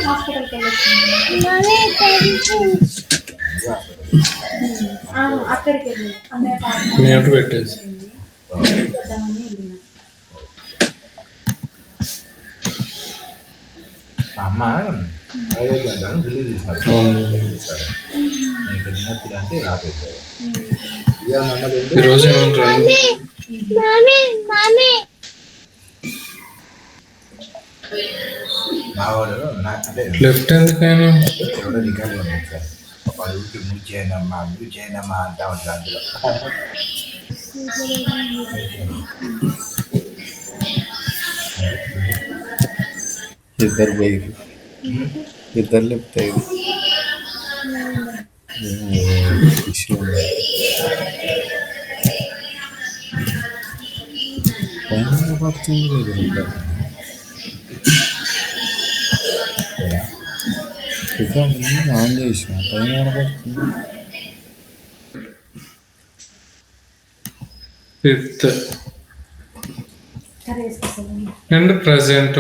హాస్పిటల్కి అక్కడికి వెళ్ళి అన్నయ్య పెట్టేసి అమ్మ అయోధ్య ఢిల్లీ తీసినారు అంటే రాకపోయారు ఈరోజు ఏమంటారు మావాడు అంటే లెఫ్ట్ ఎందుకైనా ఎవడో రికార్డు పంపించారు వాడు ఊరికి మూవ్ చేయనమ్మా అంటా ఉంటారు అందులో ఇద్దరు బైక్ ఇద్దరు లెఫ్ట్ అయ్యింది ఇష్యూ పైన పడుతుంది ఆన్ చేసిన పైన పడుతుంది fifth and present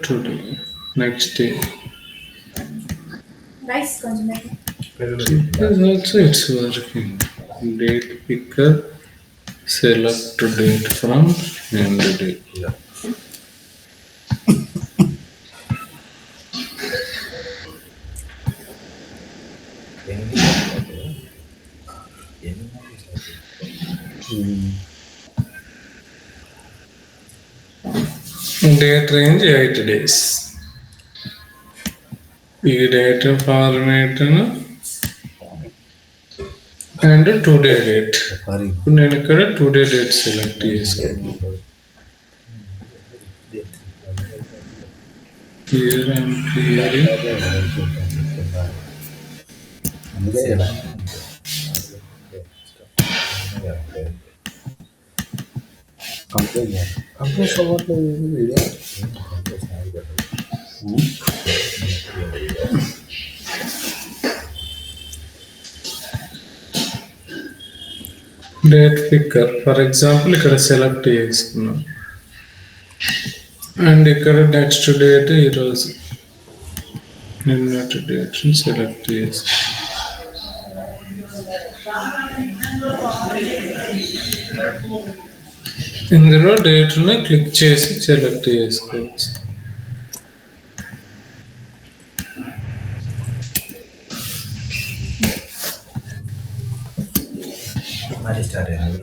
today next day rice కొంచెం also it's working. Date picker, select date from end date. Date range 8 days. ఈ date format and today date. ఇప్పుడు నేను ఇక్కడ టుడే డేట్ సెలెక్ట్ చేసుకోను. కంప్లీట్ అవ్వట్లేదు. డేట్ పిక్కర్ ఫర్ ఎగ్జాంపుల్ ఇక్కడ select చేసుకున్నాం and ఇక్కడ నెక్స్ట్ డేట్ ఈరోజు నిన్నటి డేట్ని సెలెక్ట్ చేసుకున్నాం. ఇందులో డేట్ని క్లిక్ చేసి సెలెక్ట్ చేసుకోవచ్చు. మరి స్టార్ట్ అయింది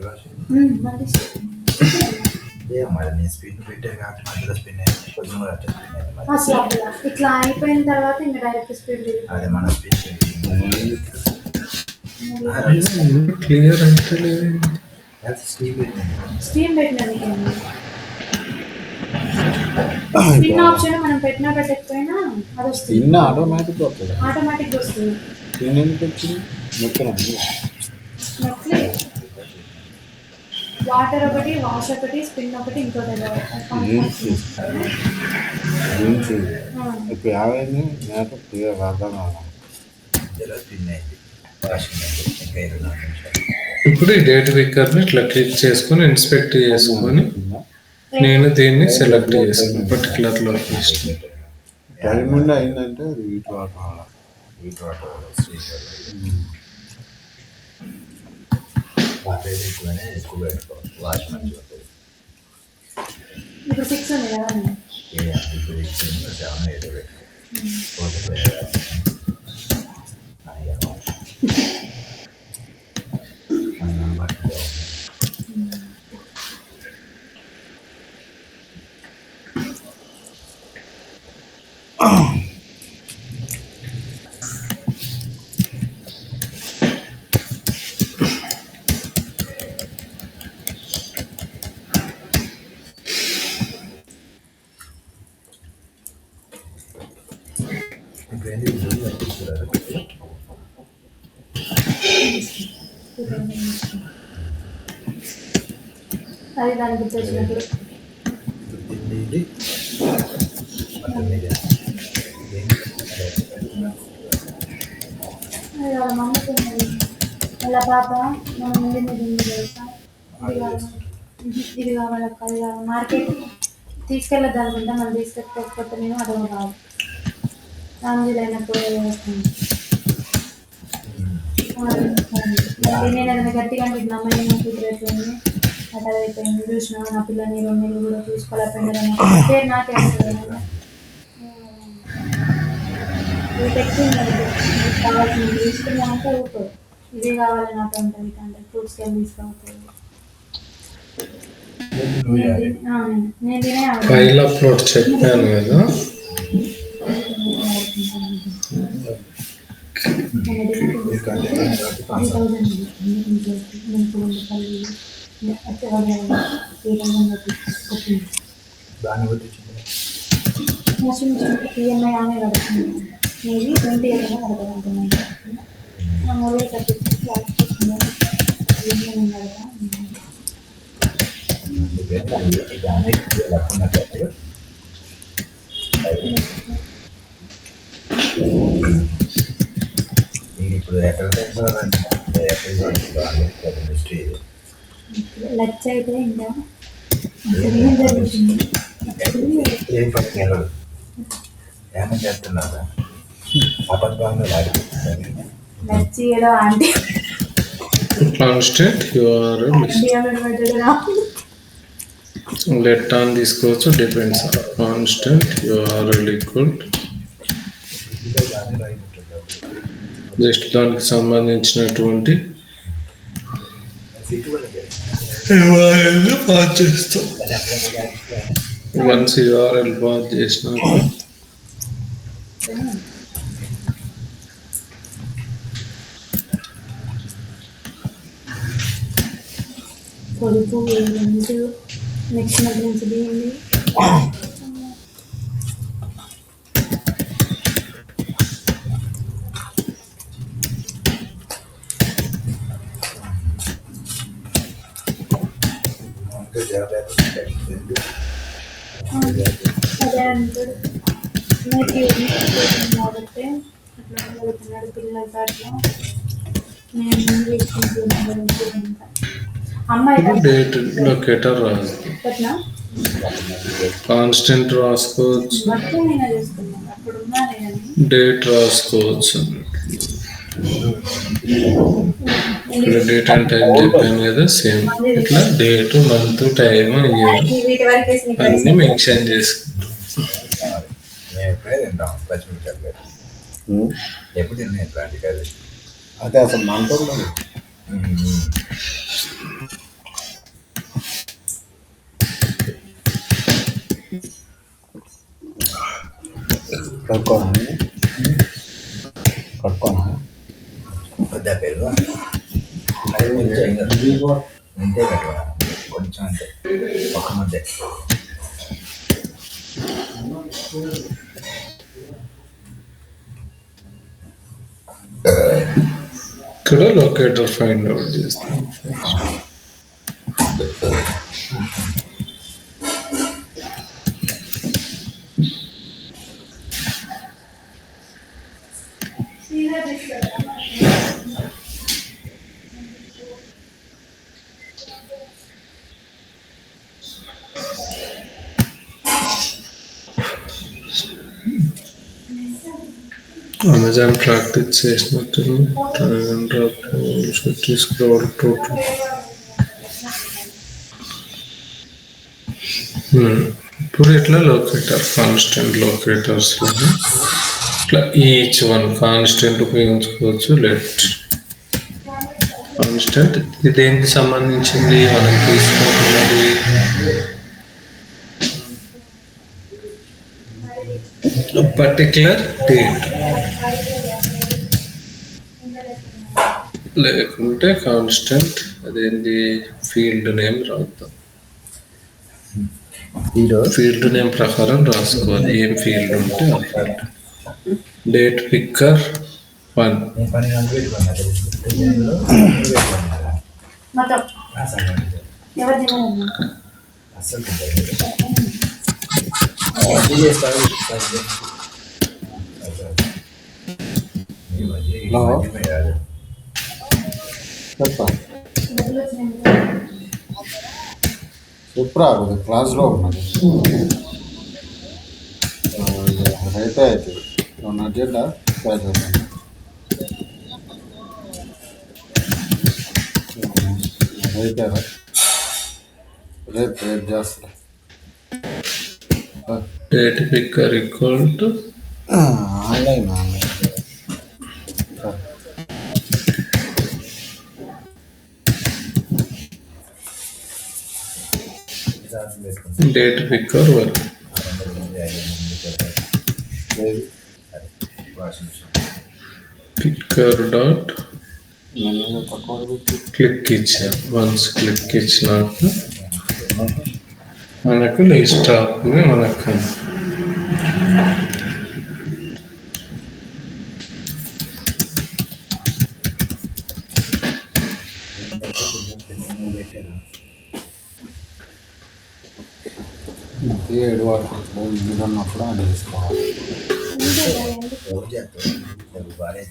మరి నేను స్పీడ్ పెట్టే కాబట్టి మధ్యలో స్పిన్ అయింది కొంచెం కూడా అట్లా స్పిన్ అయింది అసలు ఇట్లా అయిపోయిన తర్వాత ఇంకా డైరెక్ట్ స్పీడ్ అదే మన స్పీడ్ క్లియర్ అంటే లేదు స్టీమ్ పెట్టినది స్పిన్ ఆప్షన్ మనం పెట్టినా పెట్టకపోయినా అది వస్తుంది. ఆటోమేటిక్ వస్తుంది. ఆటోమేటిక్ వస్తుంది. స్పిన్ ఎందుకు వచ్చింది? వాటర్ ఒకటి, వాష్ ఒకటి, స్పిన్ ఒకటి, ఇంకోటి ఇప్పుడు యాభైంది మేటర్ క్లియర్ అర్థం కావాలి. స్పిన్ అయింది వాషింగ్ అయింది ఇంకా 24 నిమిషాలు. ఇప్పుడు ఈ డేట్ పిక్కర్ని ఇట్లా క్లిక్ చేసుకొని ఇన్స్పెక్ట్ చేసుకొని నేను దీన్ని సెలెక్ట్ చేసుకున్నాను పర్టికులర్ లొకేషన్. టైం నుండి అయిందంటే అది వీటి వాటర్ ఎక్కువ పెట్టుకోవాలి వాష్ మంచిగా ఉంటుంది. ఇప్పుడు 6 ఉంది కదా ఇప్పుడు 7 8 పెట్టుకోవాలి. అది దానికి తెచ్చినప్పుడు మమ్మీ అలా పాప మన ముందు మీద ఇది కావాలక్క, ఇది కావాలి మార్కెట్ తీసుకెళ్ళద్దు అనుకుంటా, మనం తీసుకెళ్ళకపోతే నేను అదొక కాదు రాంజీలు అయినప్పుడు వస్తుంది. నేను ఏదైనా గట్టిగా అనిపించిన అమ్మాయి నా కూతురు ఎట్లుంది అట్లా అయిపోయింది చూసిన నా పిల్లని 2 నెలలు కూడా చూసుకోలేకపోయింది పేరు నాకే వస్తుంది. కావాల్సింది తీసుకున్నాక ఊరుకో, ఇదే కావాలి నాకు ఉంటుంది అంటే ఫ్రూట్స్కి వెళ్ళి తీసుకోవచ్చు. నేను తినే ఫైల్ అప్లోడ్ చెప్పాను కదా. ఈఎంఐ ఆమె కడుతుంది, మేబీ 20 ఇయర్స్ కడతానుకుంటున్నాను. మూవీ కట్టించి ఇప్పుడు ఎక్కడ లచ్చ అయితే ఇంకా ఏం జరుగుతుంది ఏం పని ఏమని చేస్తున్నారా అబద్ధాన్ని లచ్చి ఏదో ఆంటీ కాన్స్టెంట్ యూఆర్ఎల్ లెట్ ఆన్ తీసుకోవచ్చు, depends constant U R L equal just దానికి సంబంధించినటువంటి పాస్ చేస్తాం. వన్స్ యూఆర్ఎల్ పాస్ చేసినాక పొదుపు నెక్స్ట్ మంత్ నుంచి తీయండి. అదే అంటాడు కాబట్టి అట్లా అడుగుతున్నాడు పిల్లలతో అట్లా నేను ముందు ఇచ్చిన అమ్మాయి డేట్ లొకేటర్ రాదు, ఎట్లా కాన్స్టెంట్ రాసుకోవచ్చు, మొత్తం నేను చేసుకున్నాను అప్పుడు ఉన్నా నేను డేట్ రాసుకోవచ్చు. ఇక్కడ డేట్ అండ్ టైం చెప్పాను కదా, సేమ్ ఇట్లా డేట్ మంత్ టైం ఇయర్ వీటి వరకు అన్ని మెన్షన్ చేసుకుంటాం. మేము ఎప్పుడే తింటాం పచ్చిమిరపకాయలు, ఎప్పుడు తిన్నాయి ఇట్లాంటి కర్రీ. అదే అసలు మంటలో కడుక్కోనా పెద్ద పేరు అంతే కదా, కొంచెం అంతే ఒక ముద్ద. ఇక్కడ లొకేటర్ ఫైండ్ అవుట్ చేస్తాం. అమెజాన్ ప్రాక్టీస్ చేసినట్టు తీసుకోవాలి టోటల్. ఇప్పుడు ఇట్లా లొకేటర్ కాన్స్టెంట్ లొకేటర్స్ ఇట్లా ఈచ్ వన్ కాన్స్టెంట్ ఉపయోగించుకోవచ్చు. లెఫ్ట్ కాన్స్టెంట్ ఇది దేనికి సంబంధించింది మనం తీసుకుంటున్నది పర్టిక్యులర్ డేట్, లేకుంటే కాన్స్టెంట్ అదేంటి ఫీల్డ్ నేమ్ రాద్దాం. ఫీల్డ్ నేమ్ ప్రకారం రాసుకోవాలి, ఏం ఫీల్డ్ ఉంటే ఆ ఫీల్డ్. డేట్ పిక్కర్ 1 మొత్తం ఎవరు అసలు ఎప్పుడు ఆగదు క్లాస్లో ఉన్నది రైతే అవుతుంది ఉన్న అజెండా చదువుతాను అయిపోయారా రేపు చేస్తా date picker equal to online date picker work picker dot click ఇచ్చా వన్స్ క్లిక్ ఇచ్చినాక మనకు లిస్ట్ ఆఫ్ మనకు ఏడు వరకు మీరు ఉన్నప్పుడు అది తీసుకోవాలి ఎవరు చేస్తారు తెలుగు బాగా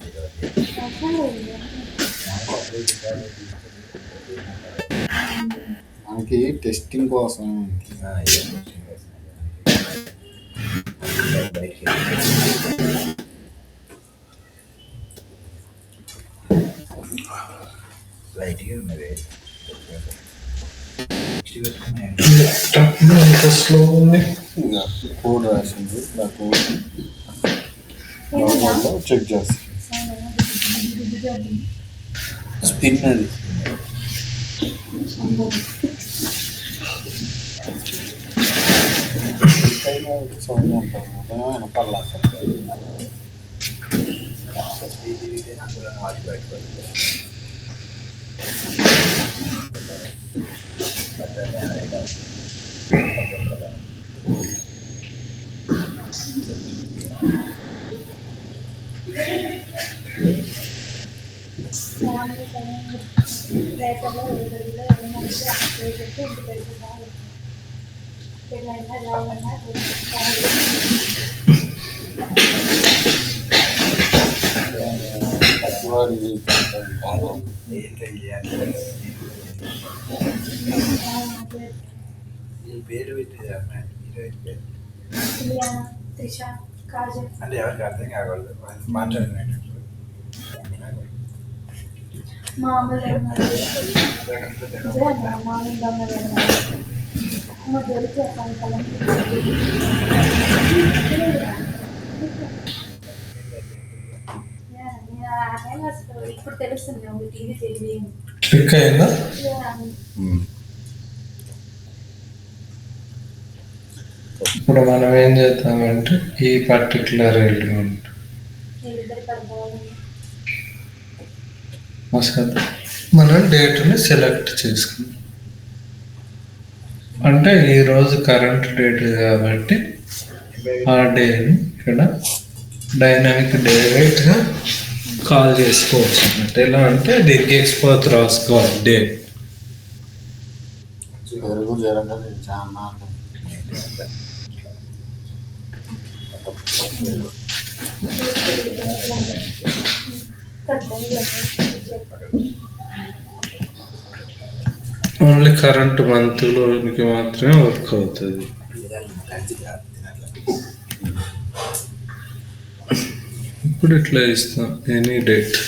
మనకి టెస్టింగ్ కోసం బయటికి లైట్గా ఉన్నది ఎంత స్లో ఉంది ఇంకా కోడ్ రాసింది ఆ కోడ్ చెక్ చేస్తాం స్పిన్ అది సౌండ్ ఉంటుంది వెనకాల అందులో వాటి బయటపడుతుంది ఈ పేరు పెట్టేది అమ్మాయి హీరోయిన్ పేరు త్రిష కాజల్ అంటే ఎవరికి అర్థం కాకూడదు మాట్లాడినట్టు మామూలు దొరికి సాయంకాలం ఇప్పుడు తెలుస్తుంది ఒక టీవీ తెలియదు క్లిక్ అయిందా ఇప్పుడు మనం ఏం చేద్దామంటే ఈ పర్టికులర్ ఎలిమెంట్ మనం డేట్ని సెలెక్ట్ చేసుకుందాం అంటే ఈరోజు కరెంట్ డేట్ కాబట్టి ఆ డేని ఇక్కడ డైనామిక్ డేట్గా కాల్ చేసుకోవచ్చు అన్నట్టు ఎలా అంటే దీనికి ఎక్స్పోర్ట్ రాసుకోవాలి డే ఓన్లీ కరెంట్ మంత్లోనికి మాత్రమే వర్క్ అవుతుంది. ఇప్పుడు ఇట్లా ఇస్తాం ఎనీ డేట్.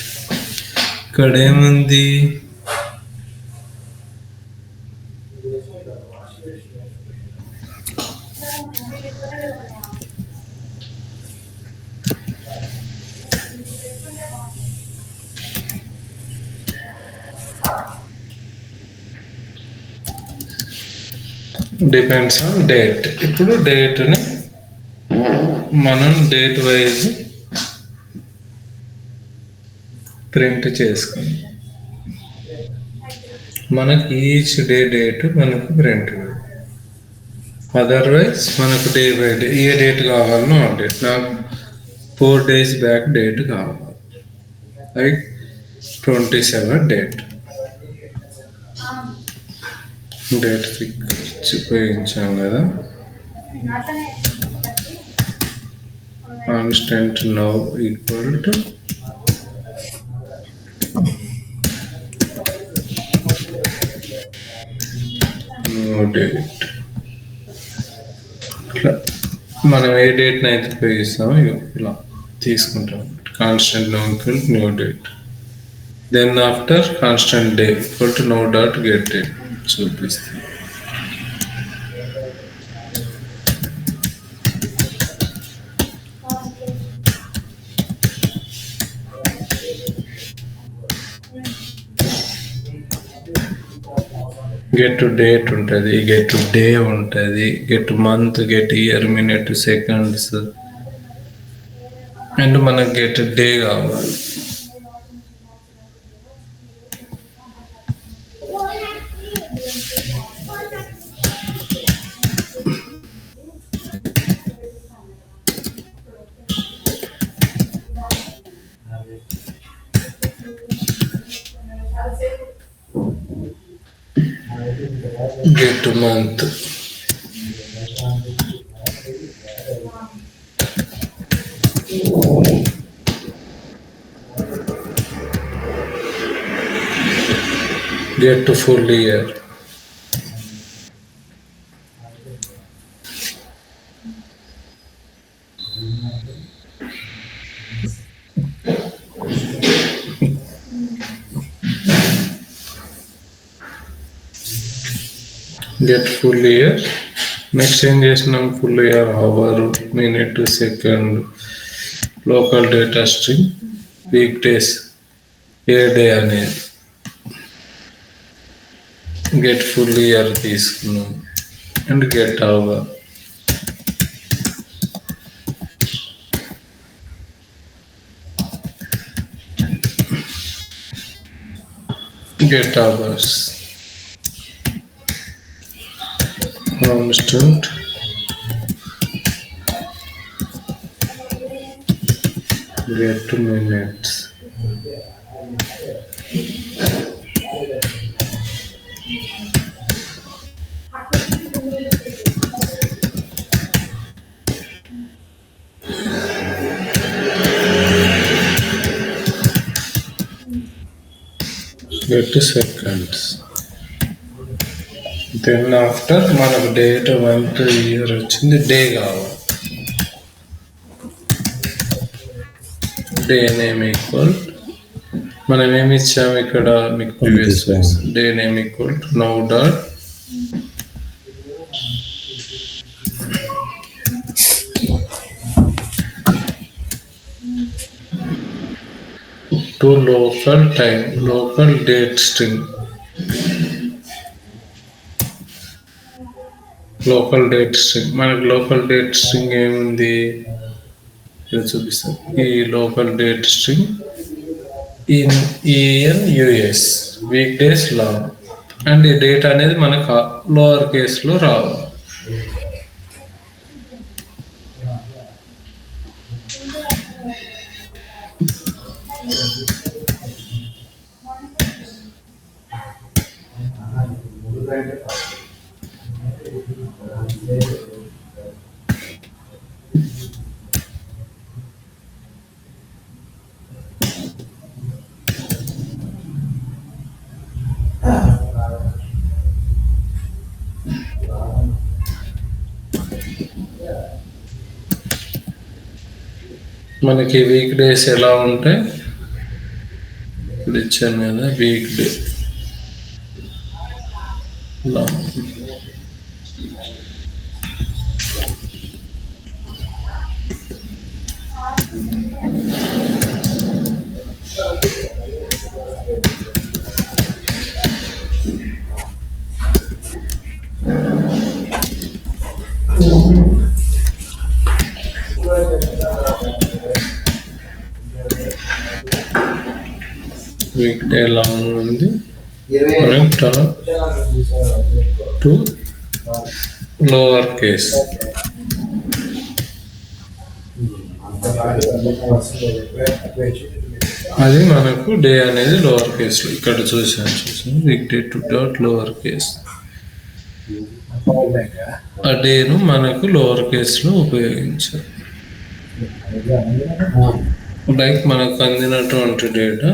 ఇక్కడ ఏముంది, డిపెండ్స్ ఆన్ డేట్. ఇప్పుడు డేట్ని మనం డేట్ వైజ్ ప్రింట్ చేసుకుందాం. మనకి ఈచ్ డే డేట్ మనకు ప్రింట్, అదర్వైజ్ మనకు డే బై డే ఏ డేట్ కావాలనో ఆ డేట్. నాకు 4 days బ్యాక్ డేట్ కావాలి, లైక్ 27 డేట్ ఫిక్స్ ఉపయోగించాం కదా. Constant now equal to new date. ఇట్లా మనం ఏ డేట్ని అయితే ఉపయోగిస్తామో ఇలా తీసుకుంటాం. Constant now equal new date. Then after constant day equal to now dot get date చూపిస్తాం. గెట్ డేట్ ఉంటుంది, గెట్ డే ఉంటుంది, get month, get year, minute, seconds. And మనకు గెట్ డే కావాలి. Get month. Get to full year. Get full year. Next ఏం చేసినాం? Full year, hour, minute, second, local data string, week days, ఏ day అనేది. Get full year తీసుకున్నాం and get hour. Get hours. Constant get minutes. Get seconds. Then after మనకు date, month, year వచ్చింది, day కావాలి. Day name equal, మనం ఏమి ఇచ్చాము ఇక్కడ మీకు previous day name equal to now dot to local time, local date string. Local date string, మనకి local date string ఏముంది ఇది చూపిస్తాం. ఈ local date string in EN US, week days long. And ఈ డేట్ అనేది మనకు లోవర్ కేస్లో రావాలి. మనకి వీక్ డేస్ ఎలా ఉంటాయి ఇప్పుడు ఇచ్చాను కదా, week day week day long ఉంది. మనం టాప్ టు లోవర్ కేస్. అది మనకు డే అనేది లోవర్ కేస్. ఇక్కడ చూసాను week day to dot lower case. ఆ డేను మనకు లోవర్ కేస్లో ఉపయోగించాలి. లైక్ మనకు అందినటువంటి డేటా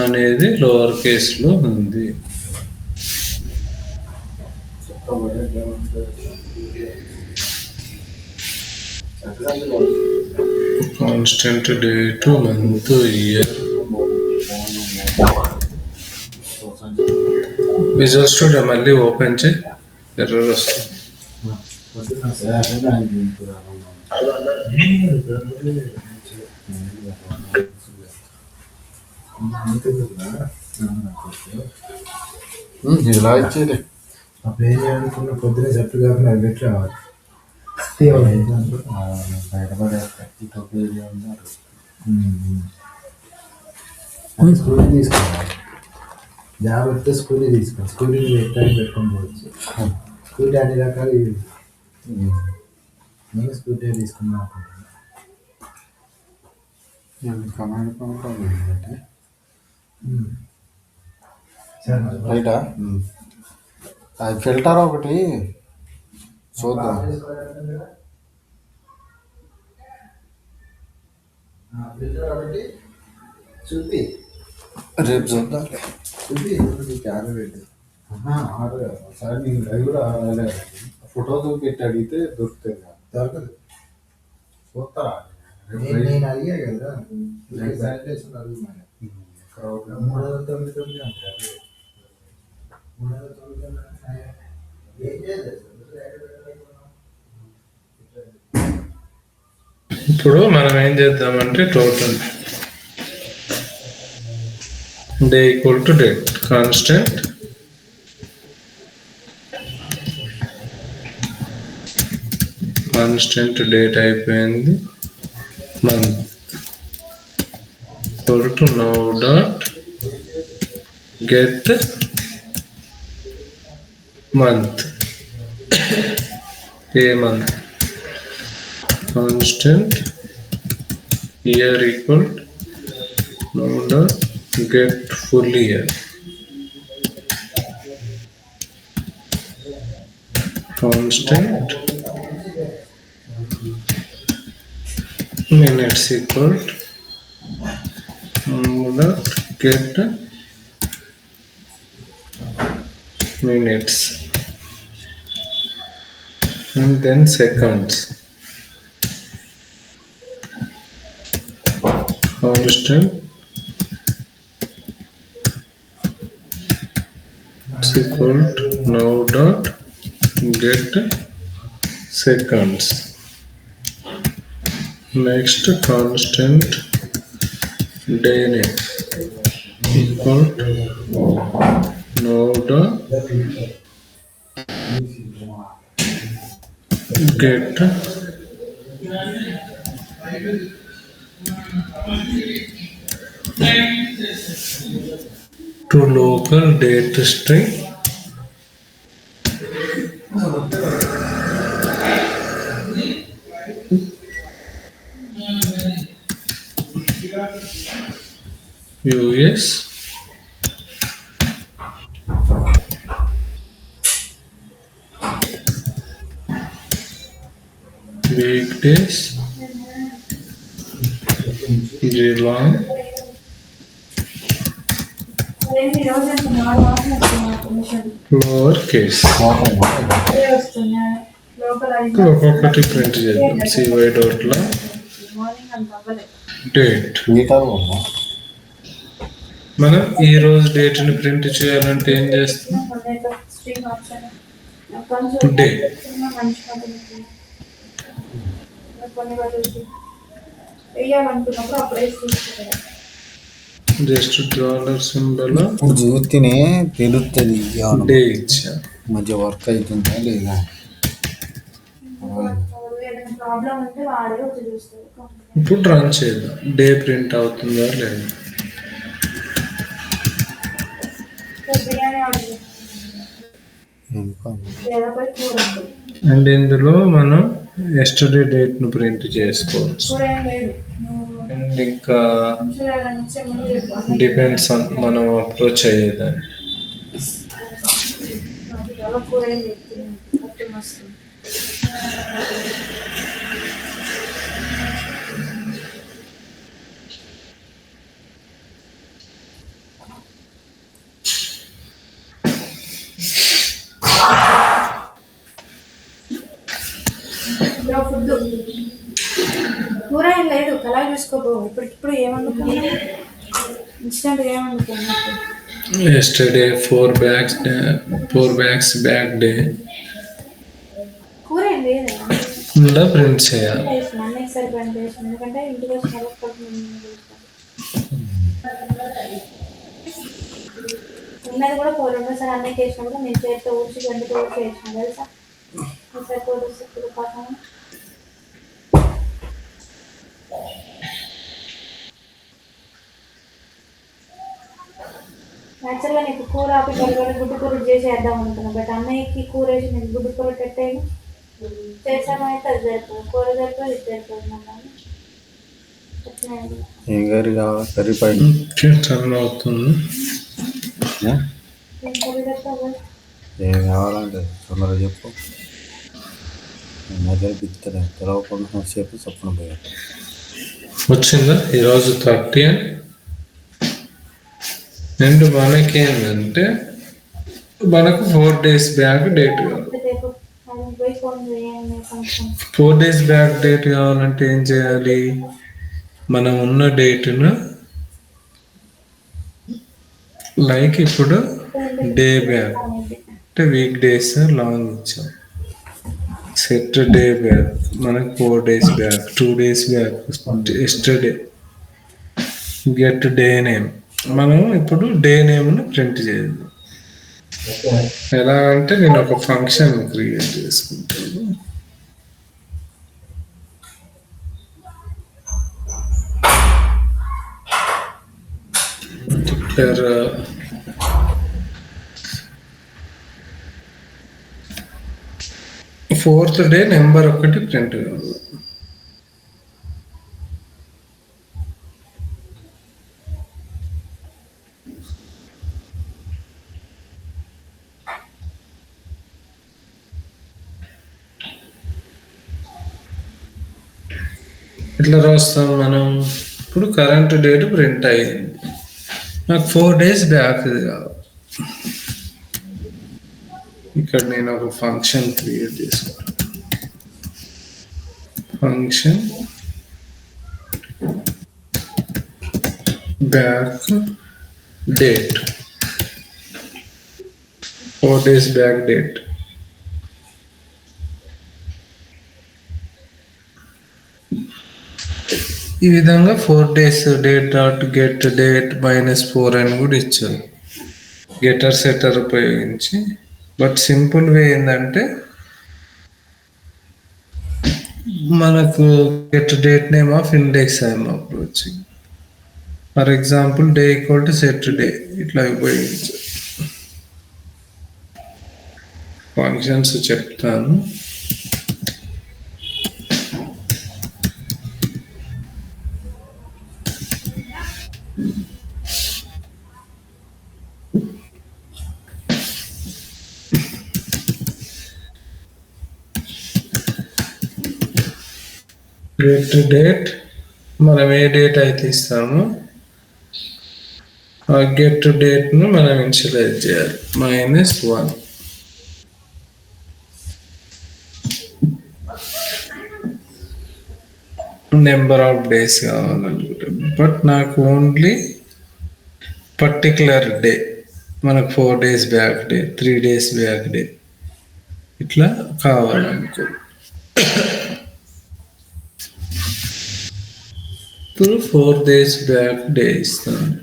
అనేది లోవర్ కేస్లో ఉంది. Constant date month year. Visual studio మళ్ళీ ఓపెన్ చేయి, ఎర్రర్ వస్తుంది. ఇలా ఇచ్చేది అప్పుడు ఏం చేయాలనుకున్న పొద్దునే సెట్ కాకుండా అవి పెట్టి రావాలి. అది స్కూల్ తీసుకోవాలి. జాబ్ వస్తే స్కూల్ తీసుకోవాలి. స్కూల్ ఎక్కడ పెట్టుకొని పోవచ్చు. స్కూల్ అన్ని రకాలు ఇవి. నేను స్కూల్ తీసుకున్నా అనుకుంటున్నాను. రైటా అది ఫిల్టర్ ఒకటి చూద్దాం. చూపి రేపు చూద్దాం. చూపి ఒకసారి నేను లైవ్ కూడా ఫోటో పెట్టి అడిగితే దొరుకుతుంది. దొరకదు. చూస్తారా నేను అడిగా కదా శానిటైజేషన్ అడుగుతున్నాను. 399 అంటారు. 399 ఏం చేయలేదు. ఇప్పుడు మనం ఏం చేద్దామంటే total day equal to date constant date అయిపోయింది. Month equal to now dot get month. ఏ month constant year equal no dot get full year. Constant minutes equal no dot get minutes, and then seconds. Constant is equal to now dot get seconds. Next constant day name equal to now dot get to local date string US weekdays July అదేంటి ఈరోజు ఎంత 4 వాసన వస్తుంది నాకు machine. lower case. అదే వస్తున్నాయి local అయితే ఒక్కొక్కటి ప్రింట్ చేద్దాం. CY డాట్లో మార్నింగ్ అంత అవ్వలేదు. డేట్. మిగతా ఉందా? మనం ఈ రోజు డేట్ని ప్రింట్ చేయాలంటే ఏం చేస్తాం? స్ట్రింగ్ ఆప్షన్ కొంచెం డే. మంచిగా ఉంటుంది. కొన్ని రోజులు వేయాలనుకున్నప్పుడు అప్పుడే చూసుకుంటారు. జస్ట్ డాలర్ సింబల్ ఇప్పుడు చూస్తేనే తెలుస్తుంది డే ఇచ్చా. మధ్య వర్క్ అవుతుందా లేదా. ఏదైనా ప్రాబ్లం ఉంటే వాడే వచ్చి చూస్తారు. ఇప్పుడు రన్ చేద్దాం. డే ప్రింట్ అవుతుందా లేదా. బిర్యానీ ఆర్డర్ లేదా పోయి కూర ఉంటుంది. అండ్ ఇందులో మనం ఎస్టర్డే డేట్ను ప్రింట్ చేసుకోవచ్చు. కూర ఏం లేదు. అండ్ ఇంకా డిపెండ్స్ ఆన్ మనం అప్రోచ్ అయ్యేదాన్ని. కూర ఏం లేదు మస్తు. ఇగో ఫుడ్ కూర ఏం లేదు, కళా చూసుకోబో. ఇప్పటికిప్పుడు ఏమనుకున్నా ఇన్స్టెంట్ ఏమనుకున్నా. ఎస్టర్డే 4 bags బ్యాక్ డే కూర ఏం లేదా ఇలా ప్రింట్ చేయాలి. చేసిన అన్నీ సరిపడి చేసిన, ఎందుకంటే ఇంటికి వచ్చిన ఉన్నది కూడా రెండోసారి అన్నయ్యకి వేసినప్పుడు నేను చేతితో ఊడ్చి గంటతో ఊడ్చి వేసిన తెలుసా. ఒకసారి ఇప్పుడు పాపం యాక్చువల్గా నీకు కూర పిల్లలు గుడ్డు కూర చేసేద్దాం అనుకున్నా, బట్ అన్నయ్యకి కూర వేసి నేను గుడ్డు కూర పెట్టాను చేసాను. అయితే అది సరిపోదు, కూర సరిపోదు, ఇది సరిపోదు. మళ్ళీ ఏం కర్రీ కావాలి? కర్రీ పైన టర్న్ అవుతుంది. ఏం కావాలంటే తొందరగా చెప్పు. మధ్య పిత్తలే తెలవకుండా సేపు చప్పున పోయాడు. వచ్చిందా ఈరోజు 30 అండ్ మనకేంటంటే మనకు 4 days బ్యాక్ డేట్ కావాలి. 4 days బ్యాక్ డేట్ కావాలంటే ఏం చేయాలి? మనం ఉన్న డేట్ను లైక్ ఇప్పుడు డే బ్యాక్ అంటే వీక్ డేస్ లాంగ్ ఇచ్చాం. సెట్ డే బ్యాక్ మనకు 4 days back, 2 days back yesterday. Get day name, మనం ఇప్పుడు డే నేమ్ను ప్రింట్ చేయాలి. ఎలా అంటే నేను ఒక ఫంక్షన్ క్రియేట్ చేసుకుంటాను. ఫోర్త్ డే నెంబర్ ఒకటి ప్రింట్ కావాలి. ఎట్లా రాస్తాం మనం? ఇప్పుడు కరెంట్ డేట్ ప్రింట్ అయ్యింది, నాకు 4 days బ్యాక్ కావాలి. ఇక్కడ నేను ఒక ఫంక్షన్ క్రియేట్ చేసుకుంటాను. Function back date, 4 days back date. ఈ విధంగా 4 days date dot get date -4 అని కూడా ఇచ్చారు గెటర్ సెటర్ ఉపయోగించి. బట్ సింపుల్ వే ఏంటంటే మనకు get date name of index I'm approaching. For example day equal to set day ఇట్లా ఉపయోగించారు. ఫంక్షన్స్ చెప్తాను. గెట్ డేట్, మనం ఏ డేట్ అయితే ఇస్తామో ఆ గెట్ డేట్ను మనం ఇనిషియలైజ్ చేయాలి. -1 నెంబర్ ఆఫ్ డేస్ కావాలనుకుంటే, బట్ నాకు ఓన్లీ పర్టికులర్ డే, మనకు 4 days back day, 3 days back day ఇట్లా కావాలనుకో. ఇప్పుడు 4 days బ్యాక్ డే ఇస్తాను.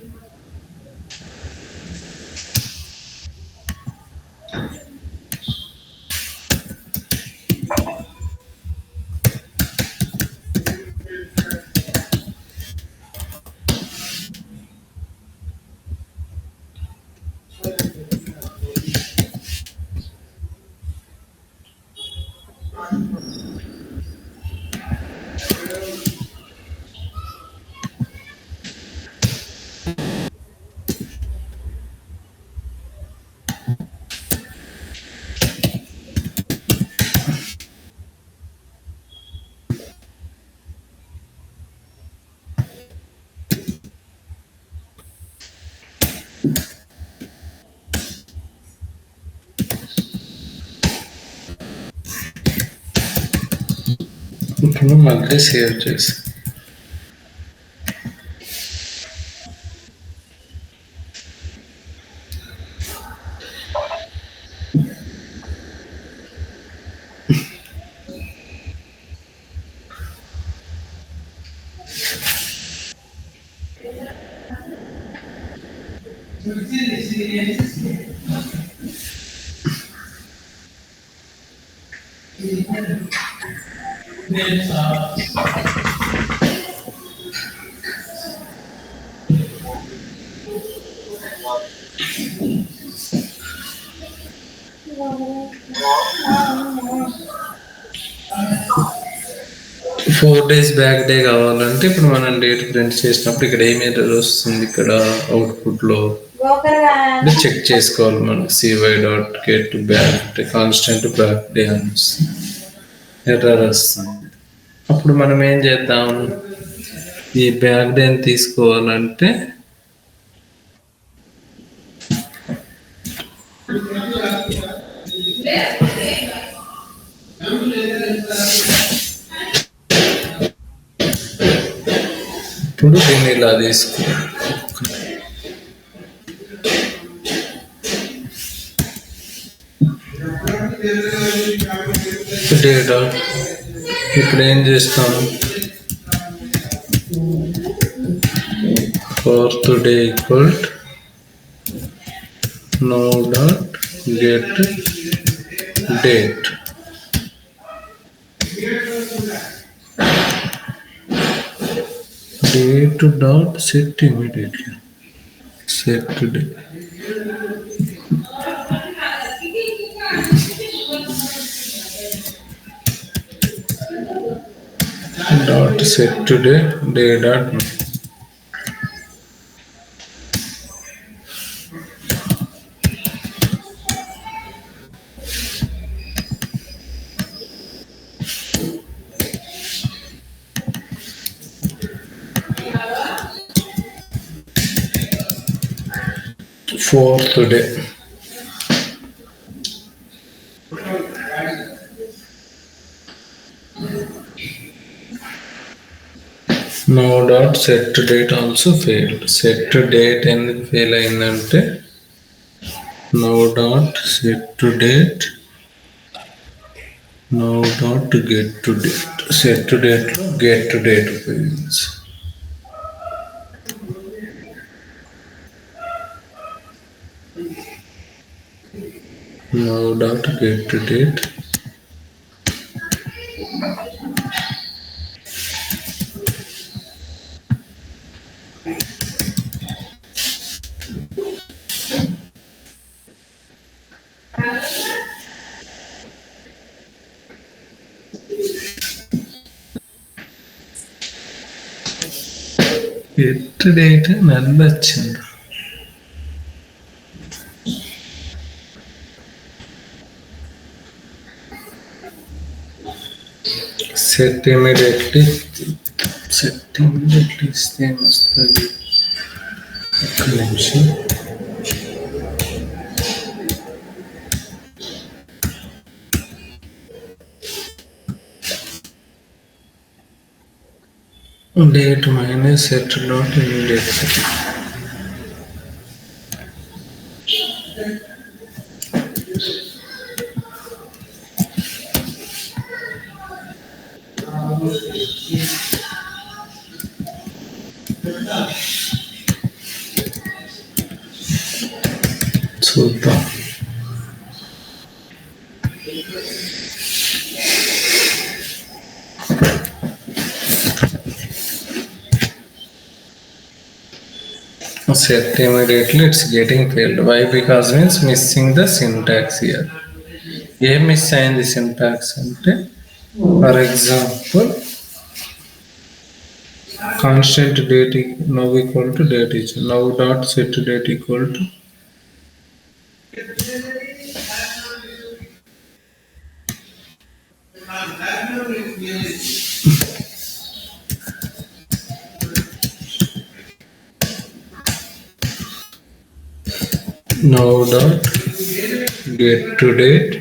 ఇప్పుడు మళ్ళీ సేవ్ చేసి ఫోర్ డేస్ బ్యాక్ డే కావాలంటే ఇప్పుడు మనం డేట్ ప్రింట్ చేసినప్పుడు ఇక్కడ ఏం ఎర్రర్ వస్తుంది ఇక్కడ అవుట్పుట్లో చెక్ చేసుకోవాలి మనం cy.get కాన్స్టెంట్ బ్యాక్ డే అని వస్తుంది ఎర్రర్ వస్తుంది. అప్పుడు మనం ఏం చేద్దాం, ఈ బ్యాక్ డేని తీసుకోవాలంటే ఇప్పుడు దీన్ని ఇలా తీసుకోవాలి. డేటా ఇప్పుడు ఏం చేస్తాం, fourth day equal now dot get date. Date dot set immediately. Set today. Dot set today day dot. Fourth day. No dot set date also failed. Set date ఎందుకు ఫెయిల్ అయిందంటే no dot set date, no dot get date. Set date లో get date ఉపయోగించి no dot get date. get date నల్ల వచ్చింది. Set immediately ఇస్తే వస్తుంది. ఒక్క నిమిషం. Date minus set dot immediately. చూద్దాం. Set immediately it's getting failed. Why? Because means missing the syntax here. ఏం మిస్ అయింది సింటాక్స్ అంటే, for example constant date now equal to date ఇచ్చి now dot set date equal to now dot get to date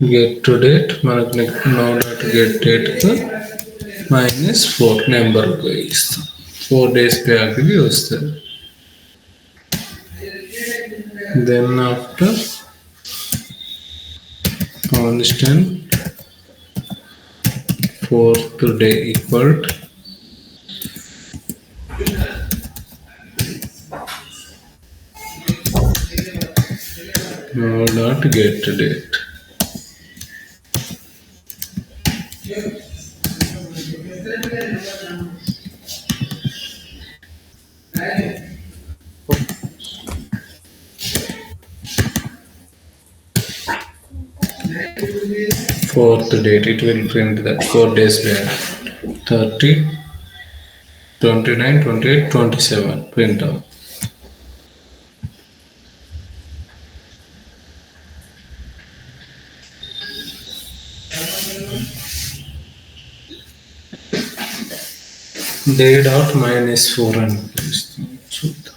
get to date మనకు now dot get డేట్కు -4 number ఉపయోగిస్తాం. 4 days బ్యాక్కి వస్తుంది. Then after constant 4th day equal no dot get date. Fourth date, it will print that 4 days back. 30, 29, 28, 27 print out. Day dot -4 అని పిలుస్తుంది. చూద్దాం.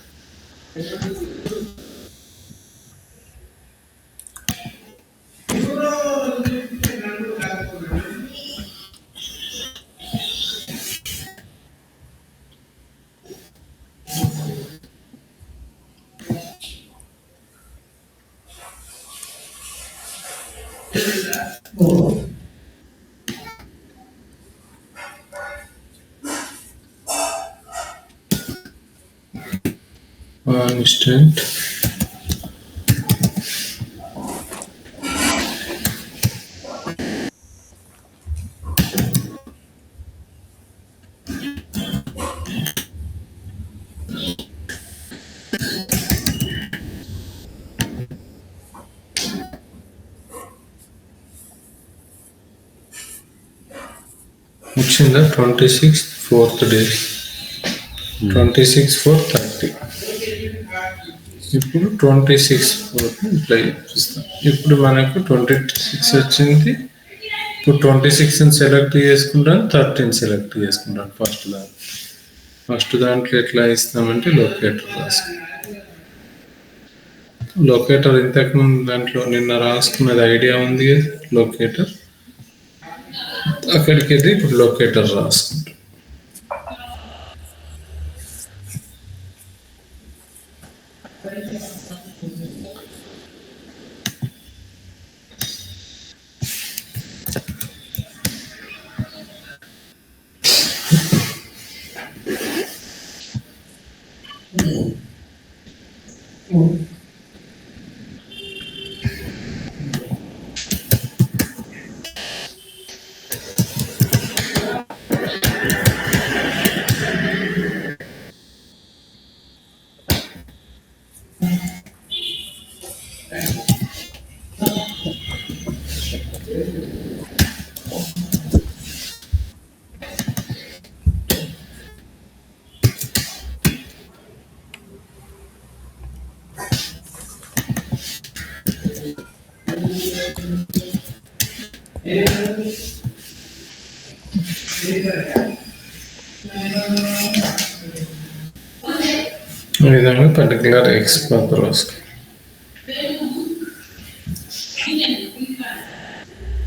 Constant వచ్చిందా 26th 4th day 26 4 30. ఇప్పుడు 26 4 ఇట్లా చూపిస్తాం. ఇప్పుడు మనకు 26 వచ్చింది. ఇప్పుడు 26ని సెలెక్ట్ చేసుకుంటాను, 30ని సెలెక్ట్ చేసుకుంటాను. ఫస్ట్ దాంట్లో ఎట్లా ఇస్తామంటే లొకేటర్ రాసుకుంటాం. లొకేటర్ ఇంతకుముందు దాంట్లో నిన్న రాసుకున్నది ఐడియా ఉంది కదా, లొకేటర్ అక్కడికి వెళ్ళి ఇప్పుడు లొకేటర్ రాసుకుంటాం. ఈ విధంగా పర్టికులర్ ఎక్స్పాత్ రాసుకుంటాం.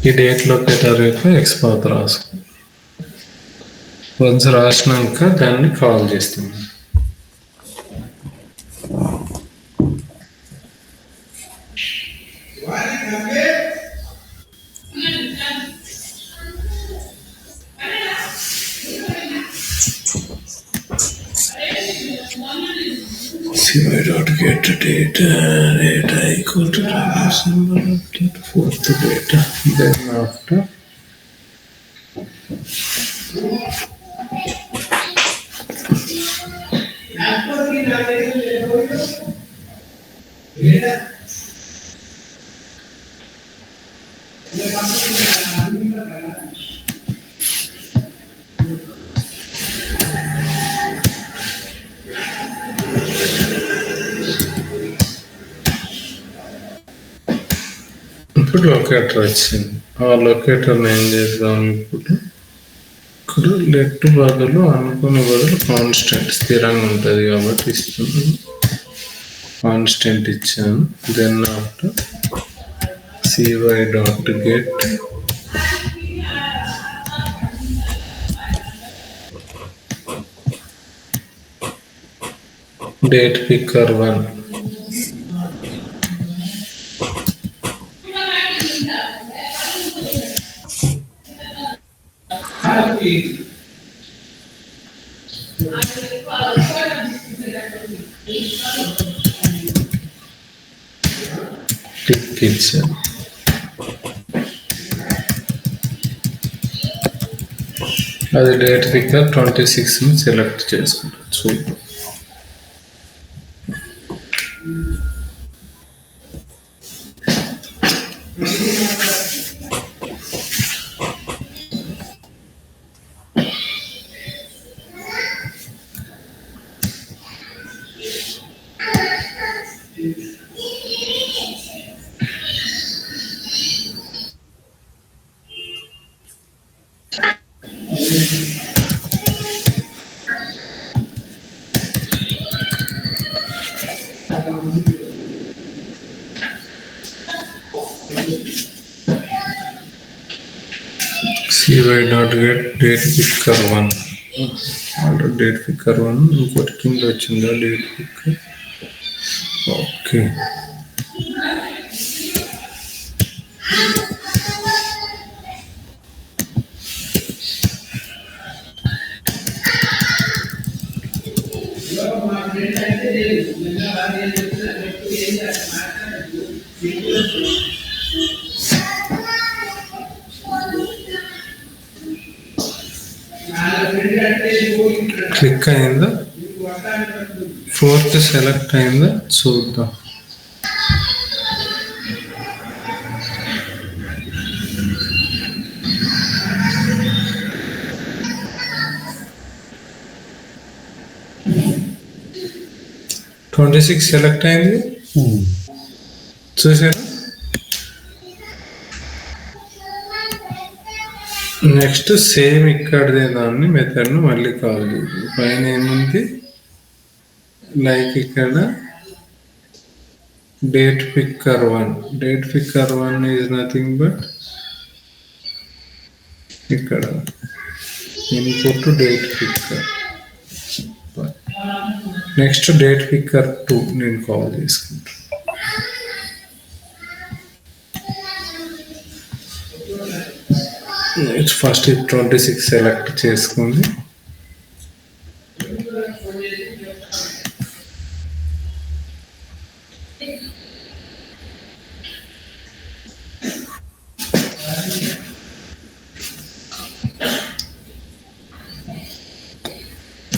ఈ డేట్ లొకేటర్ యొక్క ఎక్స్పాత్ రాసుకుంటాం. వన్స్ రాసినాక దాన్ని కాల్ చేస్తాం. Get data equal to symbol of that 4th data. Then after ఇప్పుడు లొకేటర్ వచ్చింది. ఆ లొకేటర్ని ఏం చేద్దాం, ఇప్పుడు ఇక్కడ లెఫ్ట్ బదులు అనుకునే బదులు కాన్స్టెంట్ స్థిరంగా ఉంటుంది కాబట్టి ఇస్తున్నాను. కాన్స్టెంట్ ఇచ్చాను. Then after cy dot get date picker 1. Click itself. అది డేట్ పిక్కర్ 26ని సెలెక్ట్ చేసుకుంటాం. చూద్దాం. cy dot get date picker 1. Already date picker 1 ఇంకోటి కింద వచ్చిందా డేట్ పిక్కర్. ఓకే, క్లిక్ అయిందా? 4th సెలెక్ట్ అయిందా? చూద్దాం. ట్వంటీ సిక్స్ సెలెక్ట్ అయింది. చూసారా? నెక్స్ట్ సేమ్ ఇక్కడదే దాన్ని మెథడ్ను మళ్ళీ కాల్ చేయాలి. పైన ఏముంది? లైక్ ఇక్కడ date picker 1. Date picker 1 is nothing but ఇక్కడ input date picker. Next date picker 2 నేను కాల్ చేసుకుంటాను. ఫస్ట్ 26 సెలెక్ట్ చేసుకుంది.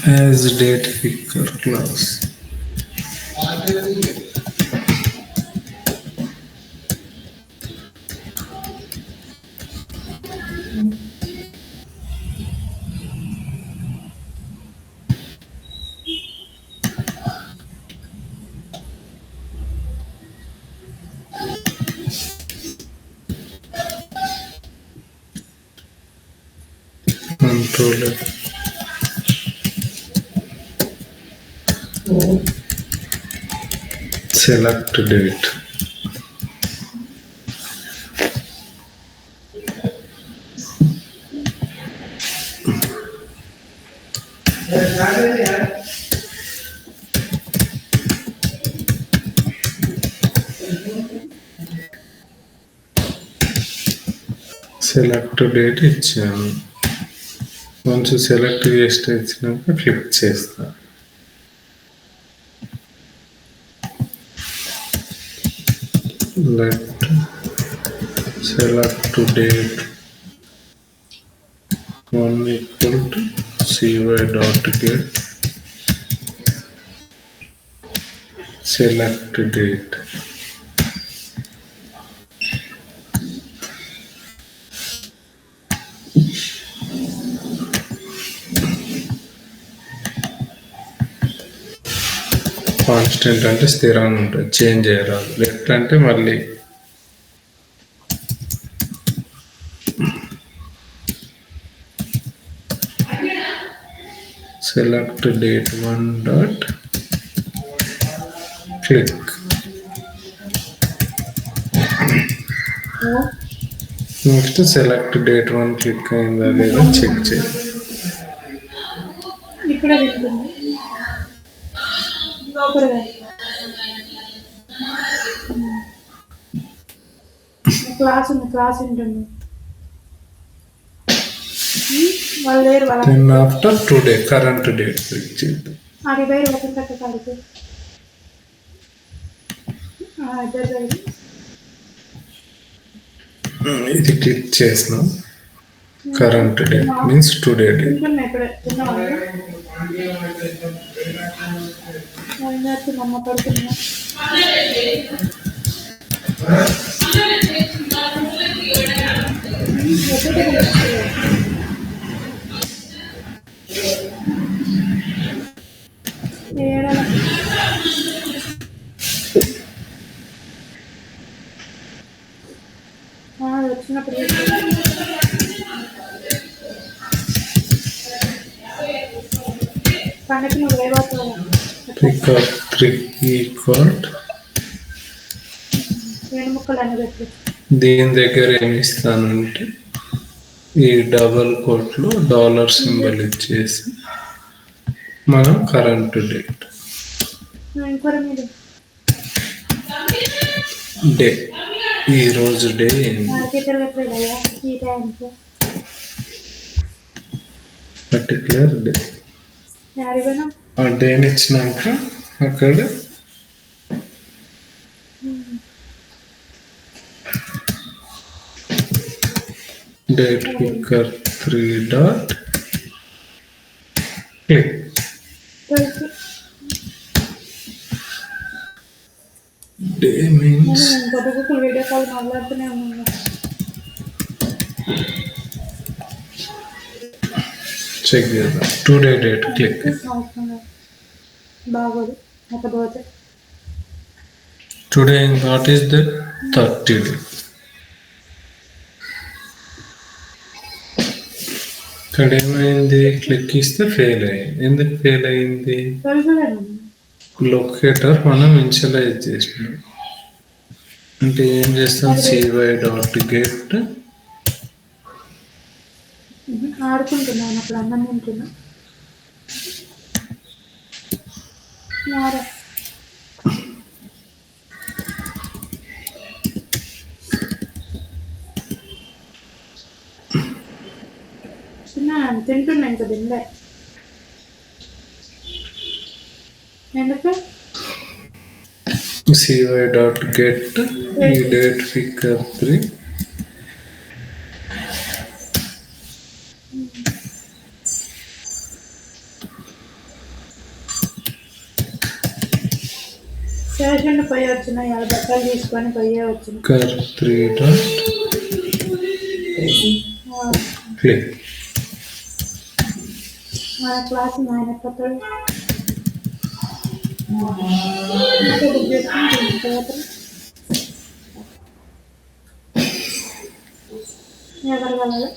as date picker class. Controller select date. Select date ఇచ్చాను. వన్స్ సెలెక్ట్ చేస్తే ఇచ్చినాక క్లిక్ చేస్తా. Let select date 1 equal to cy dot get select date. Constant అంటే స్థిరంగా ఉంటుంది, చేంజ్ అయ్యరాదు. లెఫ్ట్ అంటే మళ్ళీ select date 1 dot click. Next select date 1 click అయిందా లేదా చెక్ చేయాలి. ఇప్పుడే తింటుంది లోపల క్లాస్ ఉంటుంది. వాళ్ళు లేరు వాళ్ళ then after today current date click చేద్దాం. అది వేరు ఒక కట్ట కాడికి ఇద్దరు వేరు ఇది క్లిక్ చేసినాం. Current date means today date. తింటున్నా ఇప్పుడే తిన్నావా అమ్మ పడుతున్నా వచ్చినప్పుడు పండగకి నువ్వు రేవతావు పిక్ అప్ 3 ఈక్వల్ రెండు ముక్కలు అన్ని పెట్టు. దీని దగ్గర ఏమి ఇస్తానంటే ఈ డబల్ కోట్లో డాలర్ సింబల్ ఇచ్చేసి మనం కరెంట్ డేట్ ఇంకొర మీద డే ఈరోజు డే ఏంటి మార్కెటర్ పెట్టలేదా ఈ టైంకి పర్టికులర్ డే. యాడిపోయినా ఆ డేని ఇచ్చినాక అక్కడ డేట్ పిక్కర్ 3 డాట్ క్లిక్. తెలుసు డే మీన్స్ నేను పొద్దుగుకులు వీడియో కాల్ మాట్లాడుతూనే ఉన్నాను. చెక్ చేద్దాం. Today date click. బాగోదు లేకపోతే today what is the 30 day. ఇక్కడ ఏమైంది క్లిక్ ఇస్తే ఫెయిల్ అయింది. ఎందుకు ఫెయిల్ అయింది? తెలుసులేను లొకేటర్ మనం ఇన్షియలైజ్ చేసినాం. అంటే ఏం చేస్తాం CY డాట్ గెట్ ఆడుకుంటున్నాను అప్పుడు అన్నం తింటున్నా మారా తింటున్నా ఇంకా తినలే ఎందుకు CY డాట్ గెట్ ఈ డేట్ పిక్కర్ 3 స్టేషన్ పోయి వచ్చిన ఇవాళ బట్టలు తీసుకొని పోయే వచ్చిన కర్ 3 డాట్ క్లిక్. మన క్లాస్ ఆయన కొత్తడు ఎవరు వెళ్ళాలి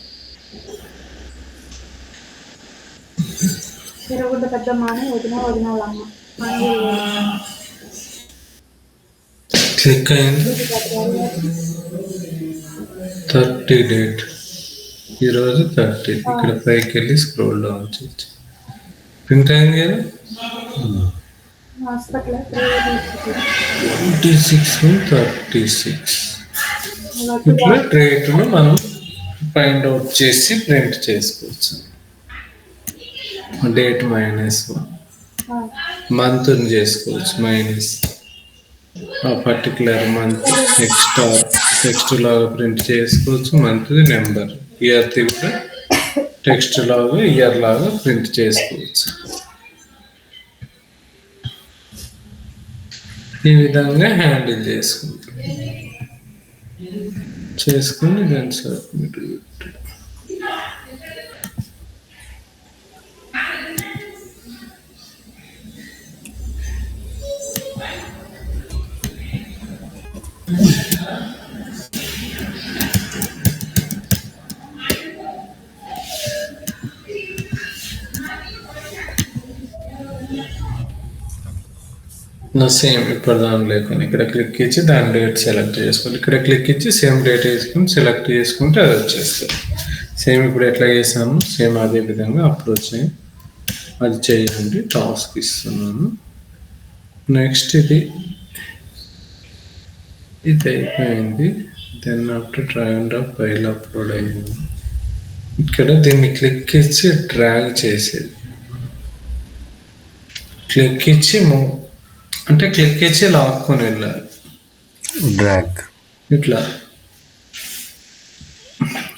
తిరగొద్ద పెద్దమ్మ అని వదిన వాళ్ళమ్మ క్లిక్ అయింది. 30 డేట్ ఈరోజు 30. ఇక్కడ పైకి వెళ్ళి స్క్రోల్ డౌన్ చేయొచ్చు. ప్రింట్ అయింది కదా. హాస్పిటల్ 26/36. ఇట్లా రేటును మనం ఫైండ్ అవుట్ చేసి ప్రింట్ చేసుకోవచ్చు. డేట్ -1 మంత్ని చేసుకోవచ్చు మైనస్ ఆ పర్టికులర్ మంత్ టెక్స్ట్ లాగా ప్రింట్ చేసుకోవచ్చు. మంత్ నెంబర్ ఇయర్ది కూడా టెక్స్ట్ లాగా ఇయర్ లాగా ప్రింట్ చేసుకోవచ్చు. ఈ విధంగా హ్యాండిల్ చేసుకుని దాన్ని సబ్మిట్. సేమ్ ఇప్పుడు దాని లేకుండా ఇక్కడ క్లిక్ ఇచ్చి దాని డేట్ సెలెక్ట్ చేసుకోవాలి. ఇక్కడ క్లిక్ ఇచ్చి సేమ్ డేట్ వేసుకుని సెలెక్ట్ చేసుకుంటే అది వచ్చేస్తుంది. సేమ్ ఇప్పుడు ఎట్లా చేసాము సేమ్ అదే విధంగా అప్పుడు వచ్చాయి. అది చేయండి. టాస్క్ ఇస్తున్నాను. నెక్స్ట్ ఇది అయిపోయింది. Then after try and file upload అయ్యింది. ఇక్కడ దీన్ని క్లిక్ ఇచ్చి డ్రాగ్ చేసేది. క్లిక్ ఇచ్చి అంటే క్లిక్ ఇచ్చి లాక్కొని వెళ్ళాలి. డ్రాగ్ ఇట్లా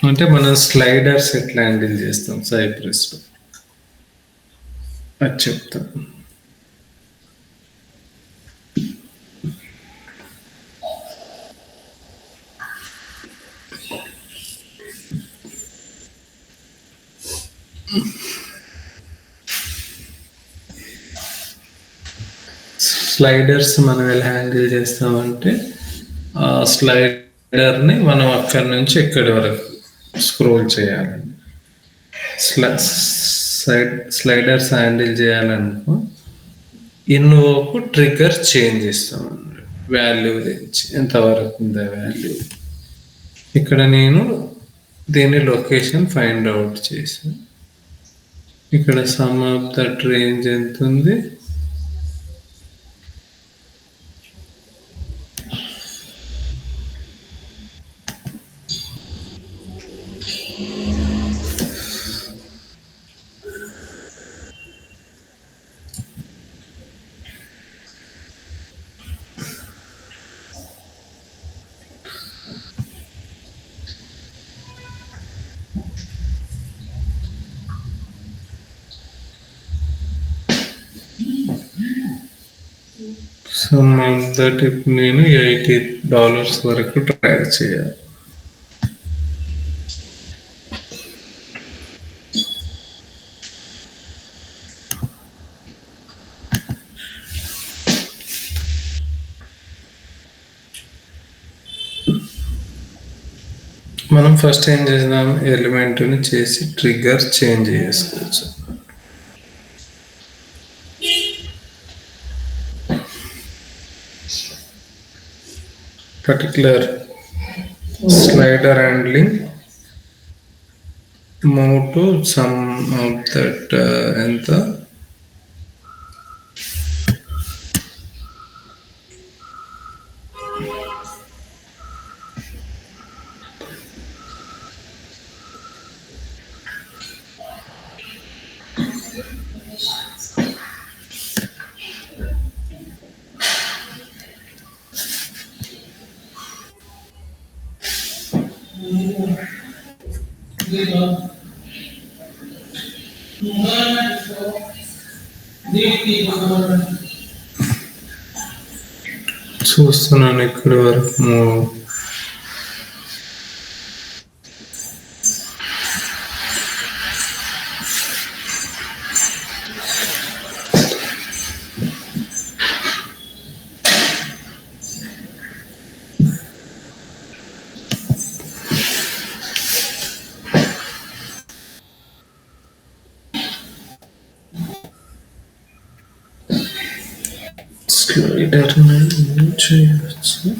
అంటే మనం స్లైడర్స్ ఎట్లా హ్యాండిల్ చేస్తాం సైప్రస్లో అది చెప్తాం. స్లైడర్స్ మనం ఎలా హ్యాండిల్ చేస్తామంటే ఆ స్లైడర్ని మనం అక్కడి నుంచి ఇక్కడి వరకు స్క్రోల్ చేయాలండి. స్లైడర్స్ హ్యాండిల్ చేయాలనుకో ఇన్వోకు ట్రిగ్గర్ చేంజ్ ఇస్తామండి. వాల్యూ గురించి ఎంతవరకు ఉందా వాల్యూ. ఇక్కడ నేను దీని లొకేషన్ ఫైండ్ అవుట్ చేశాను. ఇక్కడ సమ్ ఆఫ్ దట్ రేంజ్ ఎంత ఉంది. సమ్ ఆఫ్ దట్ ఇప్పుడు నేను $80 వరకు ట్రై చేయాలి. మనం ఫస్ట్ ఏం చేద్దాం ఎలిమెంట్ని చేసి ట్రిగ్గర్ చేంజ్ చేసుకోవచ్చు. Particular slider handling move to some of that ఎంత చూస్తున్నాను ఇక్కడి వరకు. స్లైడర్ని మూవ్ చేయవచ్చు.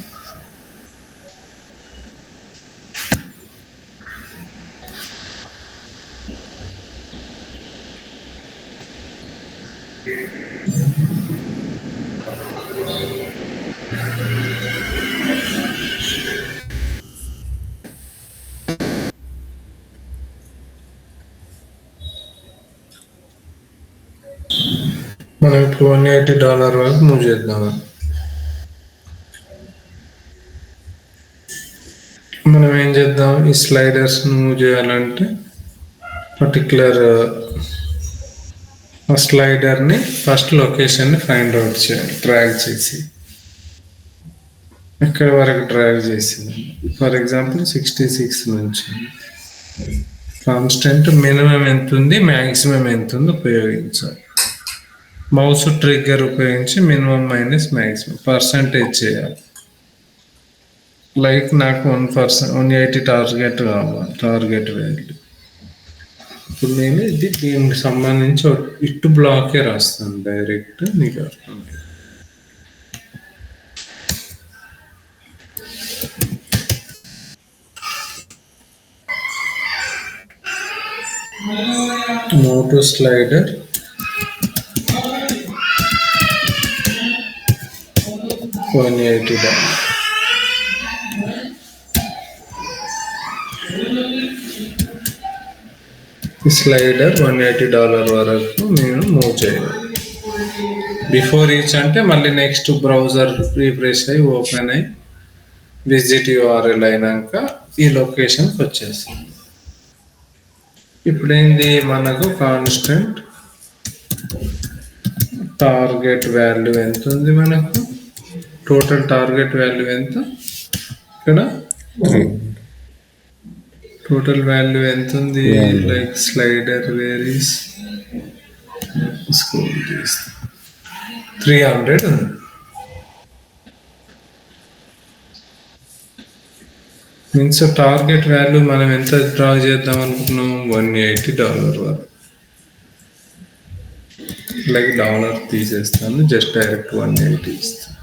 మనం ఇప్పుడు $180 వరకు మూవ్ చేద్దాం. మనం ఏం చేద్దాం ఈ స్లైడర్స్ మూవ్ చేయాలంటే పర్టికులర్ ఆ స్లైడర్ని ఫస్ట్ లొకేషన్ని ఫైండ్ అవుట్ చేయాలి. డ్రాగ్ చేసి ఎక్కడి వరకు డ్రాగ్ చేసింది. ఫర్ ఎగ్జాంపుల్ 66 నుంచి కాన్స్టెంట్ మినిమం ఎంత ఉంది మ్యాక్సిమం ఎంత ఉంది ఉపయోగించాలి. మౌస్ ట్రిగ్గర్ ఉపయోగించి మినిమం మైనస్ మ్యాక్సిమం పర్సంటేజ్ చేయాలి. లైక్ నాకు 180 టార్గెట్ కావాలి. టార్గెట్ వాల్యూ ఇప్పుడు నేను దీనికి సంబంధించి ఇటు బ్లాకే రాస్తాను డైరెక్ట్. నీకు అర్థం to slider. $180. ఈ స్లైడర్ $180 వరకు నేను మూవ్ చేయాలి. బిఫోర్ ఈచ్ అంటే మళ్ళీ నెక్స్ట్ బ్రౌజర్ రీఫ్రెష్ అయ్యి ఓపెన్ అయ్యి విజిట్ యూఆర్ఎల్ అయినాక ఈ లొకేషన్కి వచ్చేసింది. ఇప్పుడు ఏంది మనకు కాన్స్టెంట్ టార్గెట్ వాల్యూ ఎంత ఉంది, మనకు టోటల్ టార్గెట్ వాల్యూ ఎంత, ఇక్కడ టోటల్ వాల్యూ ఎంత ఉంది, like slider where is scroll చేస్తే 300 ఉంది. మీన్స్ టార్గెట్ వాల్యూ మనం ఎంత డ్రా చేద్దాం అనుకున్నాం, $180 వరకు. లైక్ డాలర్ తీసేస్తాను, జస్ట్ డైరెక్ట్ 180 ఇస్తాను.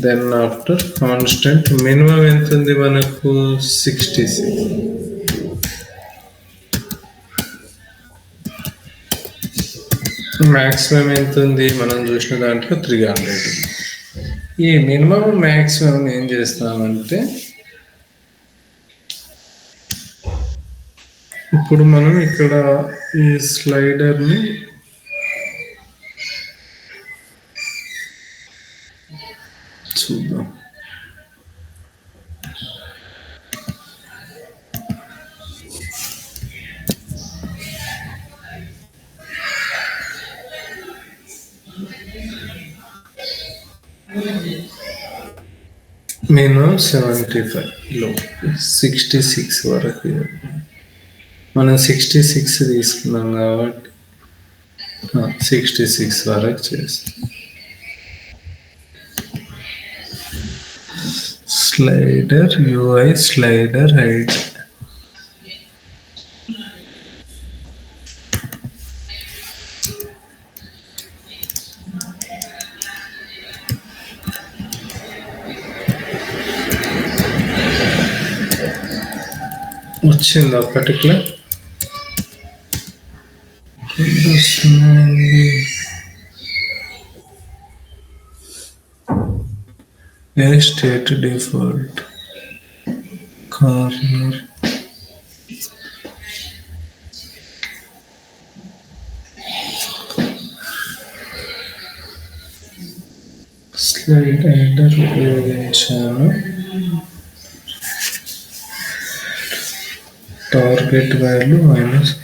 దెన్ ఆఫ్టర్ కాన్స్టెంట్ మినిమం ఎంత ఉంది మనకు 66, మ్యాక్సిమం ఎంత ఉంది మనం చూసిన దాంట్లో 300. ఈ మినిమం మ్యాక్సిమం ఏం చేస్తామంటే ఇప్పుడు మనం ఇక్కడ ఈ స్లైడర్ని చూద్దాం. మినిమం 75 లో 66 వరకు మనం 66 తీసుకున్నాం కాబట్టి 66 వరకు చేస్తాం. స్లైడర్ యూఐ స్లైడర్ హైట్ వచ్చింది particular state default corner slider ఉపయోగించాను. టార్గెట్ వాల్యూ మైనస్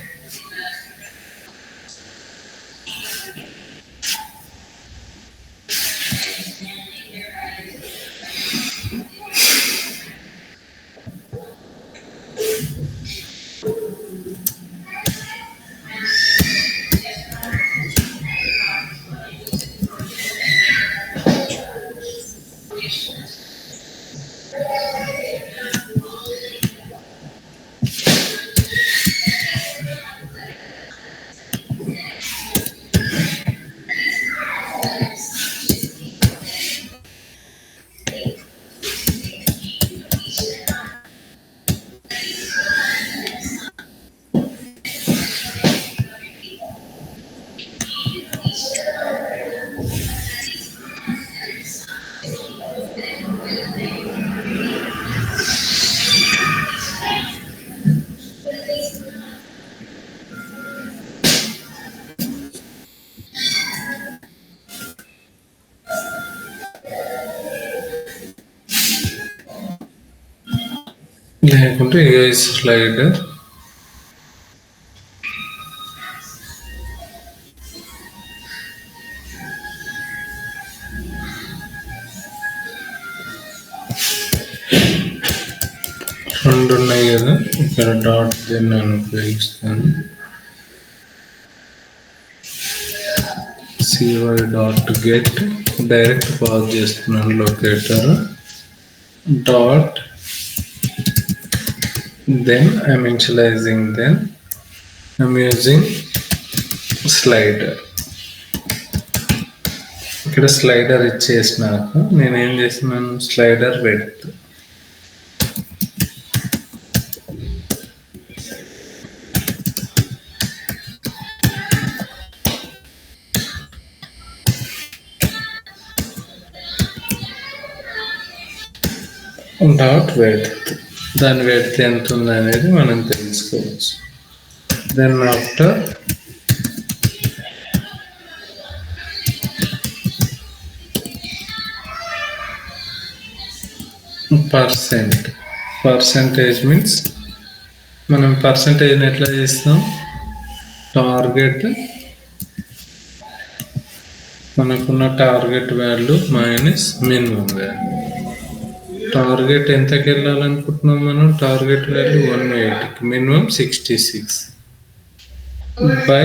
లేకుంటే యూఐ స్లైడర్ రెండు ఉన్నాయి కదా, ఇక్కడ డాట్ నేను ఉపయోగిస్తాను. Cy dot get direct pass చేస్తున్నాను locator dot, then I'm initializing, then I'm using slider. ఇక్కడ స్లైడర్ ఇచ్చేసినాక నేను ఏం చేస్తున్నాను, స్లైడర్ విడ్త్ డాట్ వెడ్త్, దాని వెడ్త్ ఎంత ఉంది అనేది మనం తెలుసుకోవచ్చు. దెన్ ఆఫ్టర్ పర్సెంటేజ్ మీన్స్ మనం పర్సెంటేజ్ని ఎట్లా చేస్తాం, టార్గెట్ మనకున్న target value minus minimum value. Target ఎంతకి వెళ్ళాలనుకుంటున్నాం మనం, target value 180, minimum 66 by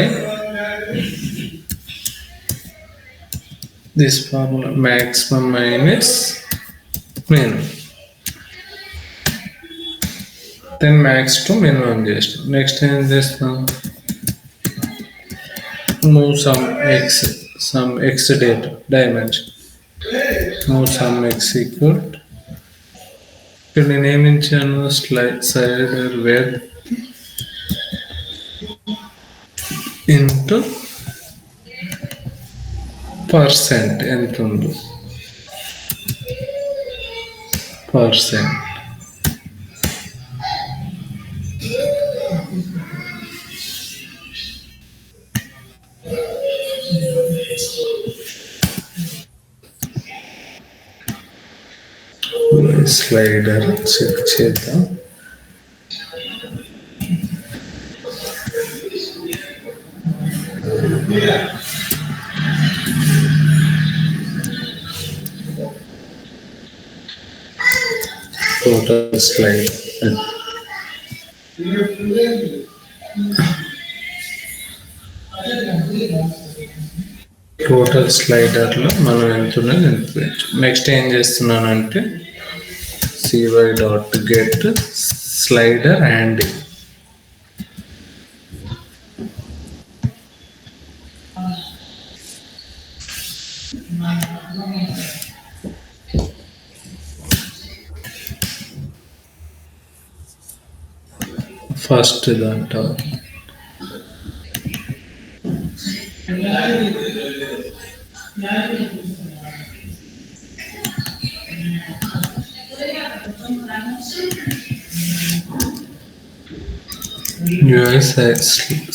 this formula maximum minus minimum. Then max to minimum చేస్తాం. నెక్స్ట్ ఏం చేస్తాం, move some X data dimension, move some X equal, ఇక్కడ నేను ఏమి ఇచ్చాను, స్లైడర్ వెడ్ ఇంటూ పర్సెంట్ ఎంత ఉందో, పర్సెంట్. స్లైడర్ చెక్ చేద్దాం. టోటల్ స్లైడ్ స్లైడర్లో మనం ఎంత ఉన్నది ఎంత. నెక్స్ట్ ఏం చేస్తున్నానంటే cy dot get slider and first దాంట్లో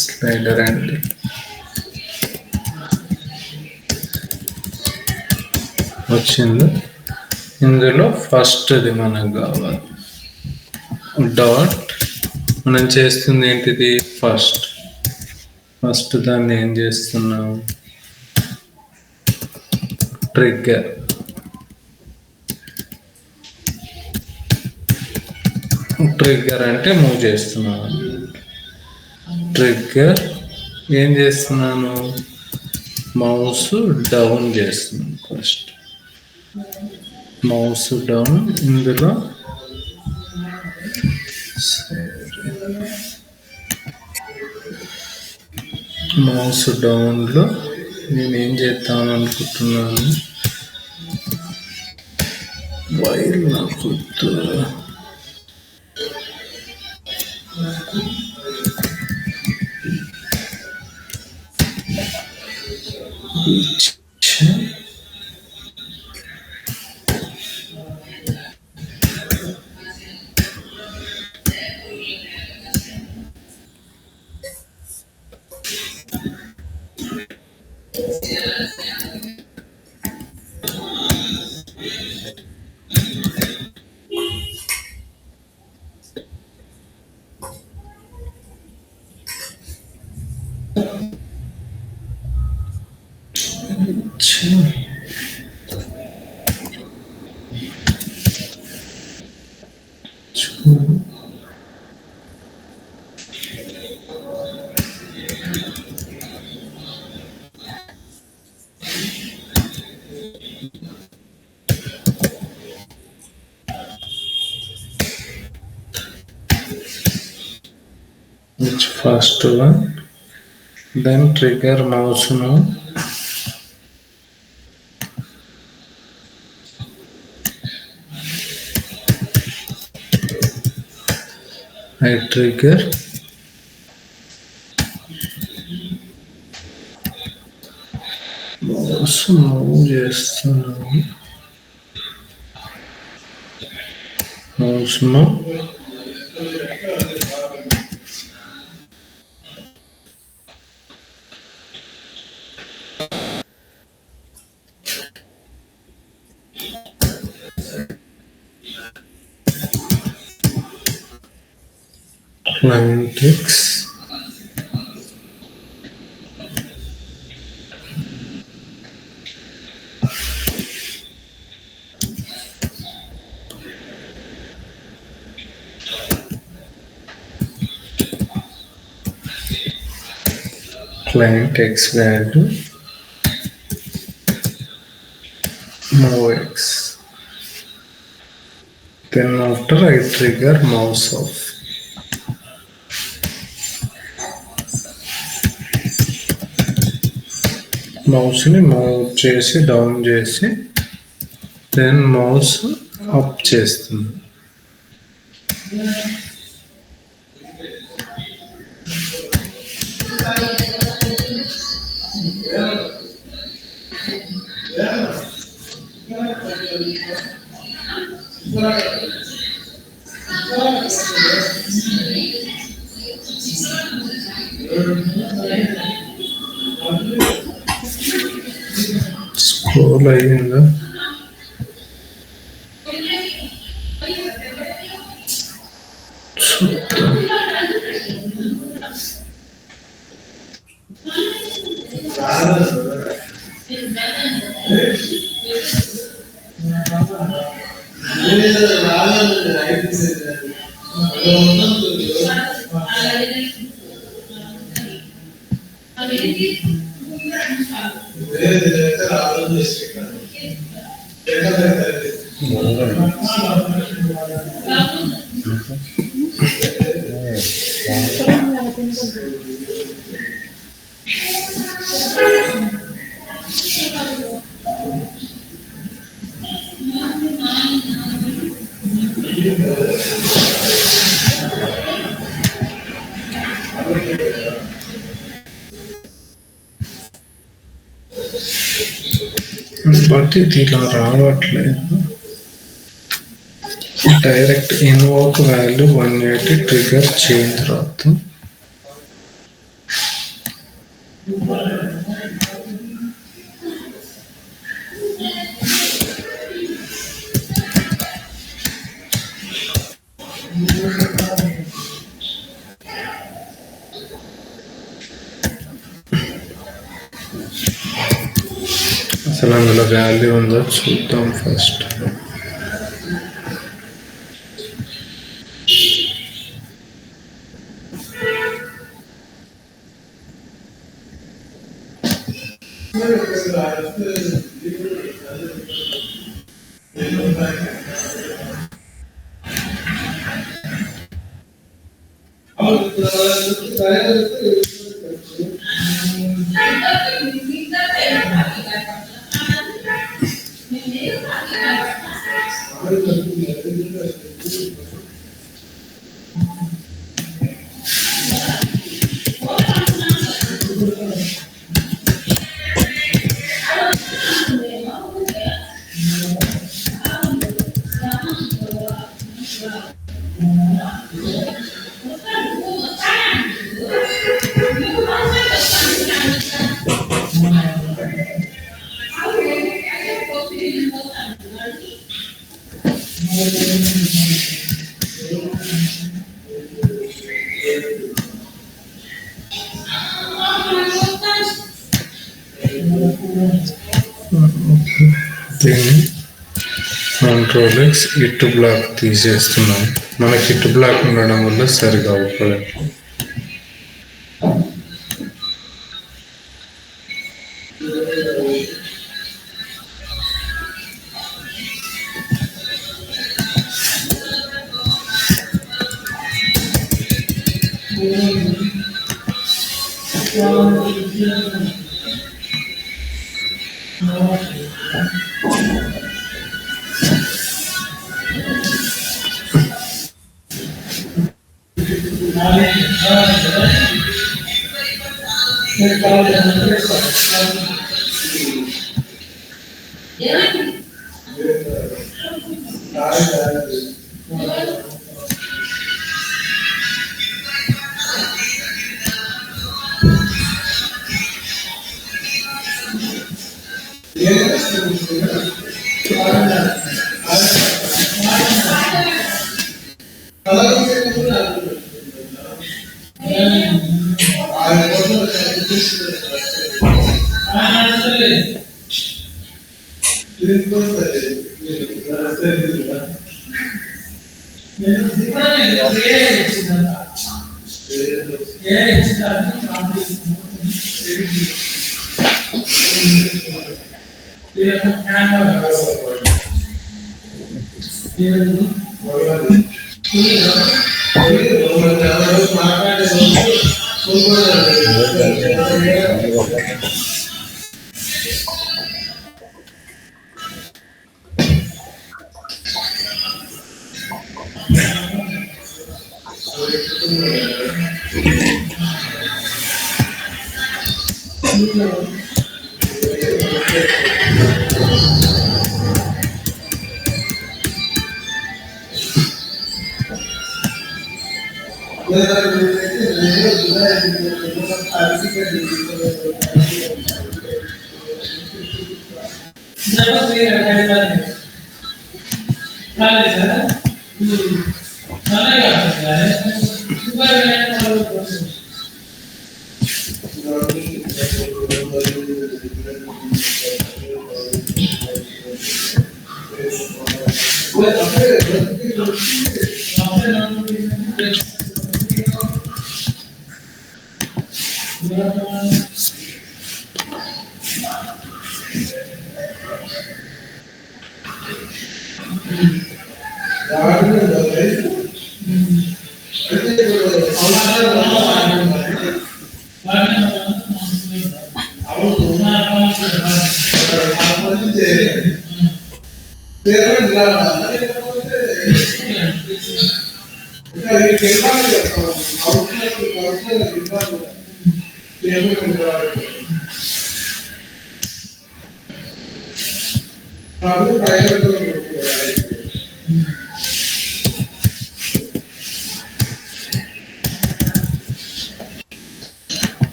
స్లైడర్ అండ్ వచ్చింది. ఇందులో ఫస్ట్ది మనకు కావాలి, డాట్ మనం చేస్తుంది ఏంటిది, ఫస్ట్ దాన్ని ఏం చేస్తున్నాం, ట్రిగ్గర్. ట్రిగ్గర్ అంటే మూవ్ చేస్తున్నాను. ట్రిగ్గర్ ఏం చేస్తున్నాను, మౌస్ డౌన్ చేస్తున్నాను. ఫస్ట్ మౌస్ డౌన్, ఇందులో మౌస్ డౌన్లో నేను ఏం చేద్దాం అనుకుంటున్నాను, వైర్ నాకు first one, then trigger mouse now. I trigger mouse move చేస్తున్నాను. మౌస్ను Climatex client X value move X. Then after I trigger mouse off. Mouse ni move chesi down chesi then mouse up చేస్తుంది. Scroll అయ్యిందా? But ఇది ఇలా రావట్లేదు. Direct invoke value 180 trigger చేయిన తర్వాత అసలు అందులో value ఉందో చూద్దాం ఫస్ట్. దీన్ని కంట్రోల్ ఎక్స్ ఇటు బ్లాక్ తీసేస్తున్నాం. మనకి ఇటు బ్లాక్ ఉండడం వల్ల సరిగా అవుతుంది.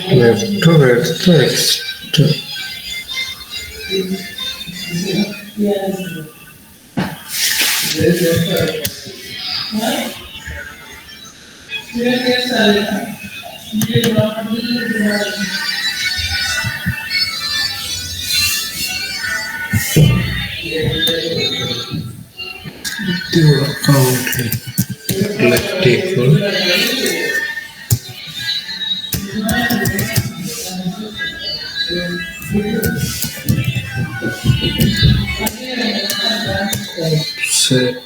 Left to right. Left equal. Offset.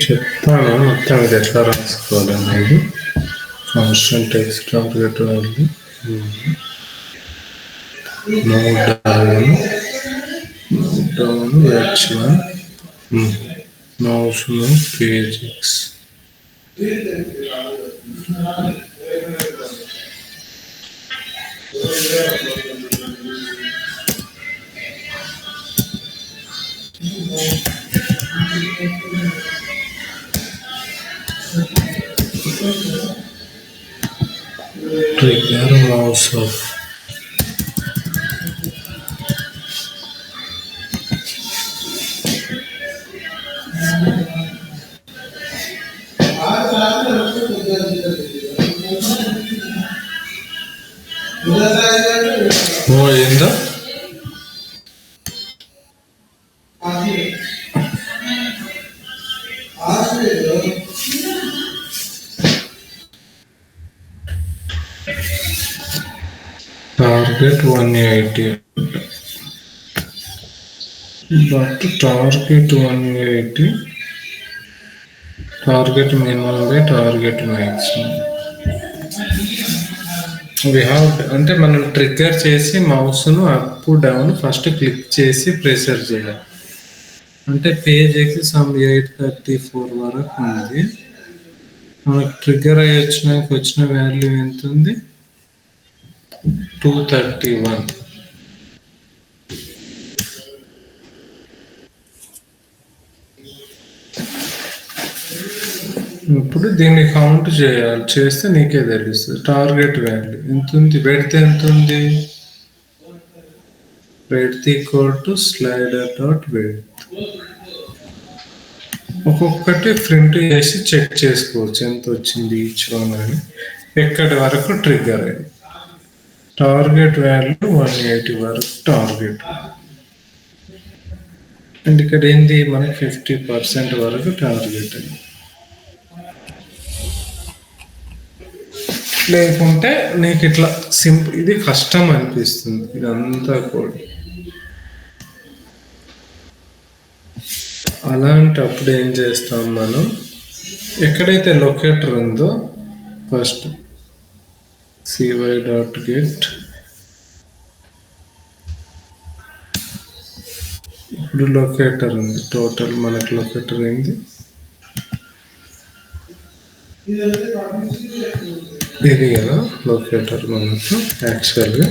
చెప్తాను మొత్తం ఇది ఎట్లా రాసుకోవాలనేది కాన్స్టెంట్ ఎక్స్ట్రాంపులేట్ వెళ్ళి down H1 mouse page X trigger mouse of ఏందో target 180 but target 180 target minimum by target maximum అంటే మనం ట్రిగ్గర్ చేసి మౌస్ను అప్ డౌన్ ఫస్ట్ క్లిక్ చేసి ప్రెషర్ చేయాలి. అంటే పేజ్ సమ్ 834 వరకు ఉంది. మనకు ట్రిగ్గర్ అయ్యి వచ్చిన వాల్యూ ఎంత ఉంది? 231. ఇప్పుడు దీన్ని కౌంట్ చేయాలి. చేస్తే నీకే తెలుస్తుంది టార్గెట్ వాల్యూ ఎంత ఉంది. పెడితే ఎంత ఉంది? Breadth equal to slider dot breadth. ఒక్కొక్కటి ప్రింట్ చేసి చెక్ చేసుకోవచ్చు ఎంత వచ్చింది ఈచ్ వన్ అని. ఎక్కడి వరకు ట్రిగ్గర్ అయింది. టార్గెట్ వాల్యూ 180 వరకు టార్గెట్. అండ్ ఇక్కడ ఏంది మనకి 50% వరకు టార్గెట్ అయింది. లేకుంటే నీకు ఇట్లా సింపుల్, ఇది కష్టం అనిపిస్తుంది ఇదంతా కూడా. అలాంటప్పుడు ఏం చేస్తాం మనం, ఎక్కడైతే లొకేటర్ ఉందో ఫస్ట్ cy.get, ఇప్పుడు లొకేటర్ ఉంది. టోటల్ మనకు లొకేటర్ ఏంది? ఇది కదా లొకేటర్ మనకు యాక్చువల్గా.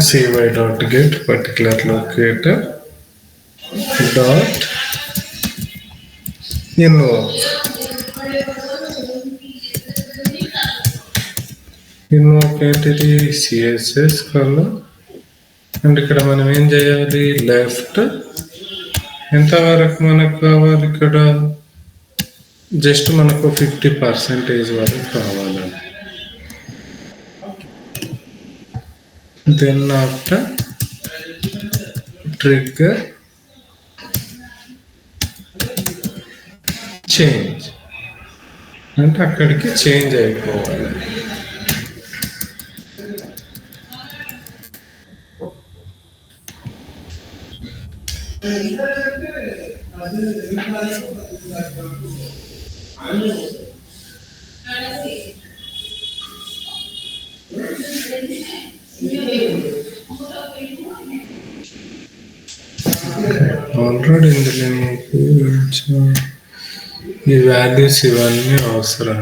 cy.get పర్టికులర్ లొకేటర్ డాట్ ఇన్వోకేటరీ సిఎస్ఎస్ కల్లా. అండ్ ఇక్కడ మనం ఏం చేయాలి? లెఫ్ట్ ఎంతవరకు మనకు కావాలి? ఇక్కడ జస్ట్ మనకు 50% వరకు కావాలి. దెన్ ఆఫ్టర్ ట్రిగ్గర్ చేంజ్ అంటే అక్కడికి చేంజ్ అయిపోవాలి. ఆల్రెడీ ఇందులో మీకు ఈ వాల్యూస్ ఇవన్నీ అవసరం.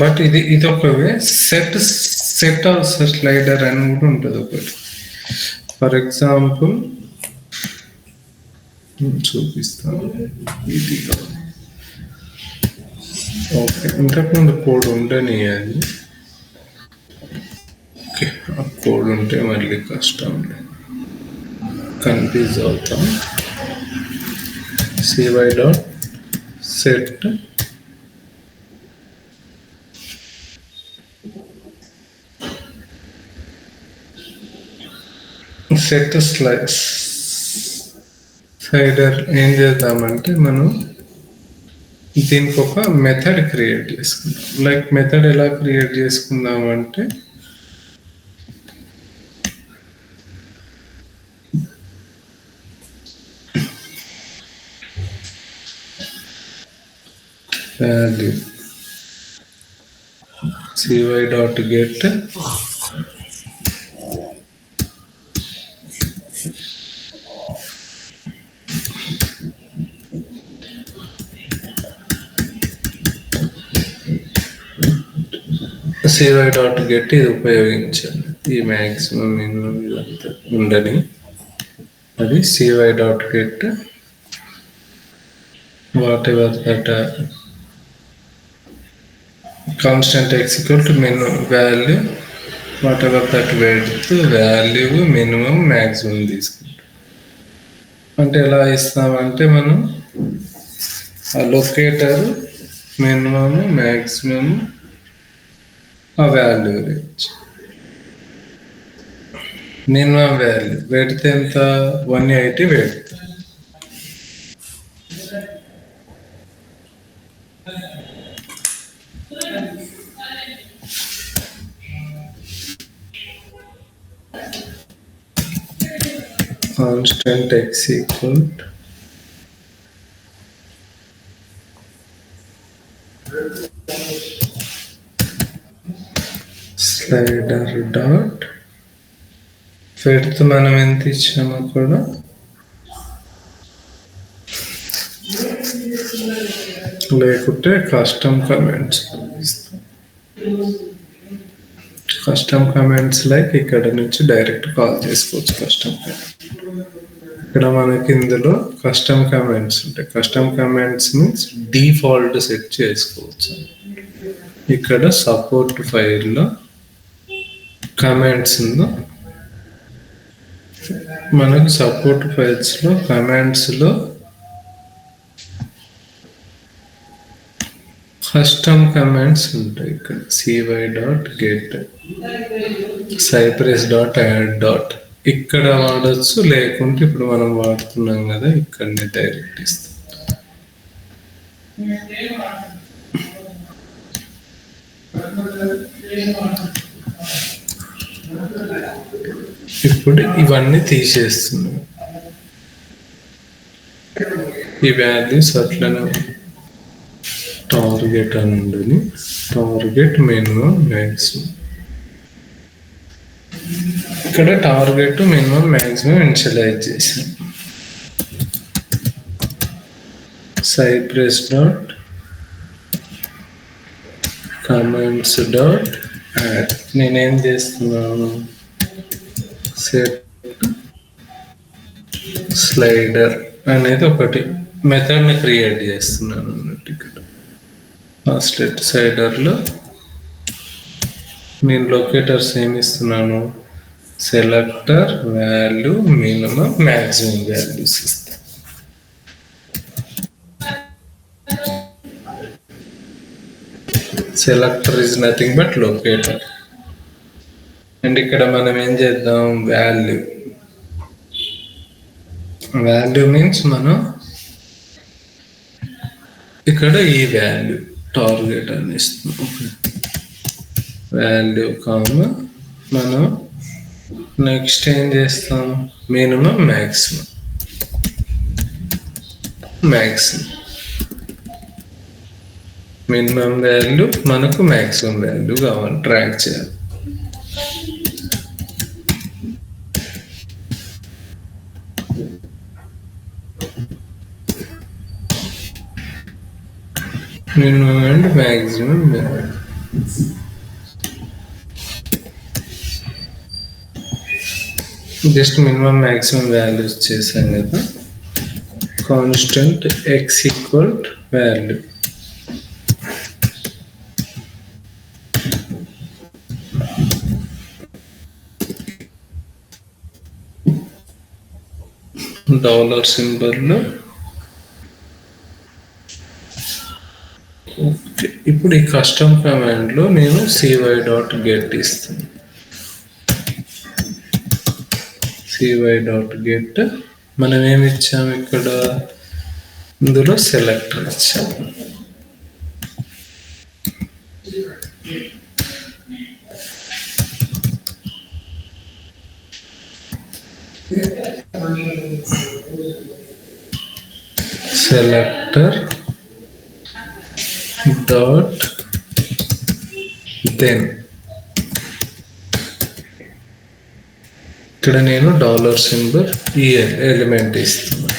బట్ ఇది ఒక సెట్ ఆఫ్ స్లైడర్ అని కూడా ఉంటుంది ఒకటి. ఫర్ ఎగ్జాంపుల్ చూపిస్తాను. ఇది ఓకే, ఇంతకుముందు కోడ్ ఉండని అది. ఓకే, ఆ కోడ్ ఉంటే మళ్ళీ కష్టం, కన్ఫ్యూజ్ అవుతాం. cy.set సెట్ స్లైడర్ ఏం చేద్దామంటే మనం దీనికి ఒక మెథడ్ క్రియేట్ చేసుకుందాం. లైక్ మెథడ్ ఎలా క్రియేట్ చేసుకుందామంటే value cy.get cy dot get ఇది ఉపయోగించాను. ఈ మ్యాక్సిమం మినిమం ఇదంతా ఉండని అది cy dot get what that constant X equal to minimum value what that width value minimum maximum తీసుకుంటాం. అంటే ఎలా ఇస్తామంటే మనం ఆ లొకేటర్ మినిమమ్ మ్యాక్సిమమ్ ఆ వాల్యూ రేంజ్ మినిమం వాల్యూ పెడితే ఎంత 180 పెడితే constant X equal slider dot పెడితే మనం ఎంత ఇచ్చామో కూడా లేకుంటే custom comments custom comments like ఇక్కడ నుంచి డైరెక్ట్ కాల్ చేసుకోవచ్చు. కస్టమ్ ఇక్కడ మనకి ఇందులో కస్టమ్ కమెంట్స్ ఉంటాయి. Custom comments means default set చేసుకోవచ్చు. ఇక్కడ సపోర్ట్ ఫైల్లో కమెంట్స్ ఉందో మనకు సపోర్ట్ ఫైల్స్లో కమెంట్స్లో కస్టమ్ కమెంట్స్ ఉంటాయి. ఇక్కడ cy dot get Cypress dot add dot ఇక్కడ వాడచ్చు. లేకుంటే ఇప్పుడు మనం వాడుతున్నాం కదా ఇక్కడనే డైరెక్ట్ ఇస్తాం. ఇప్పుడు ఇవన్నీ తీసేస్తున్నాం. ఈ వాల్యూస్ అట్లనే టార్గెట్ అని ఉండని టార్గెట్ మినిమం మ్యాక్సిమం ఇక్కడ టార్గెట్ మినిమం మ్యాక్సిమం ఇనిషియలైజ్ చేసాం. Cypress dot comments dot add నేనేం చేస్తున్నాను సెట్ స్లైడర్ అనేది ఒకటి మెథడ్ని క్రియేట్ చేస్తున్నాను అన్నట్టు. ఇక్కడ ఆ స్లెట్ స్లైడర్లో నేను లొకేటర్స్ ఏమి ఇస్తున్నాను selector value minimum maximum values ఇస్తాను. Selector is nothing but locator. And ఇక్కడ మనం ఏం చేద్దాం వాల్యూ మీన్స్ మనం ఇక్కడ ఈ వాల్యూ టార్గెట్ అని ఇస్తున్నాం. వాల్యూ కామ మనం నెక్స్ట్ ఏం చేస్తాం మినిమం మ్యాక్సిమం మినిమం వాల్యూ మనకు మ్యాక్సిమం వాల్యూ కావాలి ట్రాక్ చేయాలి. Minimum and maximum just minimum maximum values చేసాం కదా. Constant X equal value dollar సింబల్లో. ఇప్పుడు ఈ కస్టమ్ కమాండ్లో నేను సివై డాట్ గెట్ ఇస్తాను. సివై డాట్ గెట్ మనం ఏమి ఇచ్చాము ఇక్కడ ఇందులో సెలెక్టర్ ఇచ్చాము. సెలెక్టర్ డాట్ దెన్ ఇక్కడ నేను డాలర్ సింబల్ ఈ ఎలిమెంట్ ఇస్తున్నా.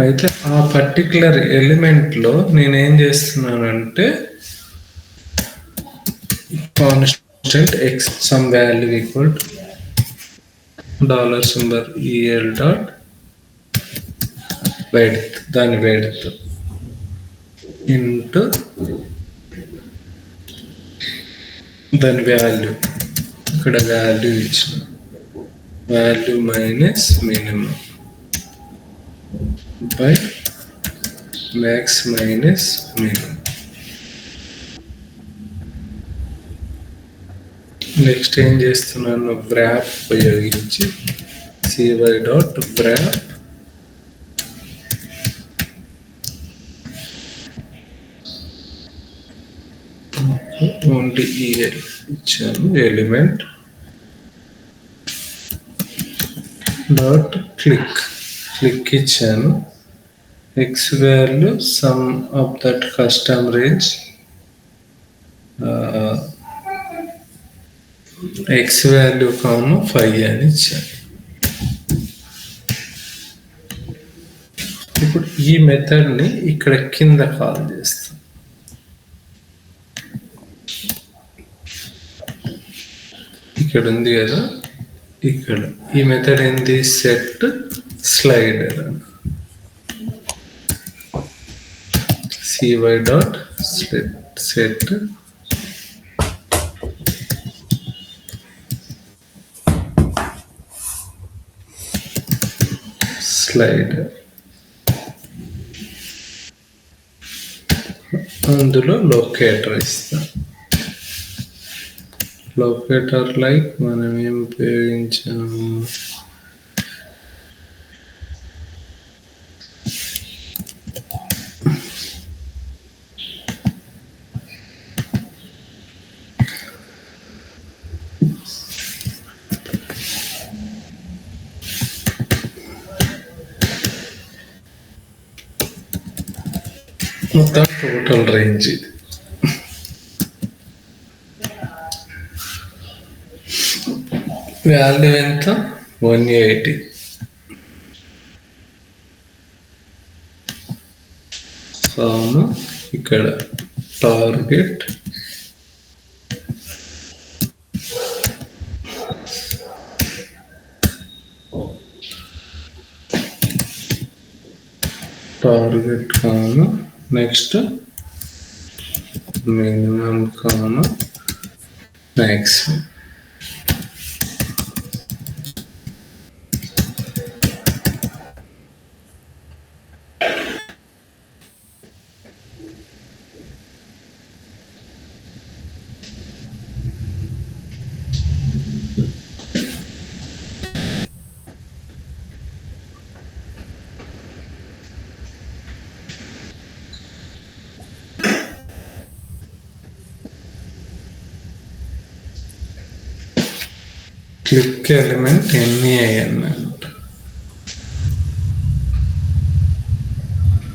అయితే ఆ పర్టికులర్ ఎలిమెంట్లో నేనేం చేస్తున్నానంటే constant X some value equal dollar symbol EL dot width, దాని వెడ్త్ ఇంటూ దాని వాల్యూ, ఇక్కడ వాల్యూ ఇచ్చిన value minus minimum by max minus minimum. Next ఏం చేస్తున్నాను, వ్రాప్ ఉపయోగించి CY dot wrap only EL ఇచ్చాను, ఎలిమెంట్ డాట్ క్లిక్ ఇచ్చాను. X value some of that custom range, X value కాను 5 అని ఇచ్చాను. ఇప్పుడు ఈ మెథడ్ని ఇక్కడ కింద కాల్ చేస్తాం. ఇక్కడ ఉంది కదా, ఇక్కడ ఈ మెథడ్ ఏంది, set slider. CY dot set slider, అందులో లొకేటర్ ఇస్తాం. లొకేటర్ లైక్ మనం ఏం ఉపయోగించాము, మొత్తం టోటల్ రేంజ్ ఇది. వాల్యూ ఎంత, 180. కావున ఇక్కడ టార్గెట్ కాను, నెక్స్ట్ మినిమం కాను మ్యాక్సిమం. క్లిక్ ఎలిమెంట్ NaN అంట.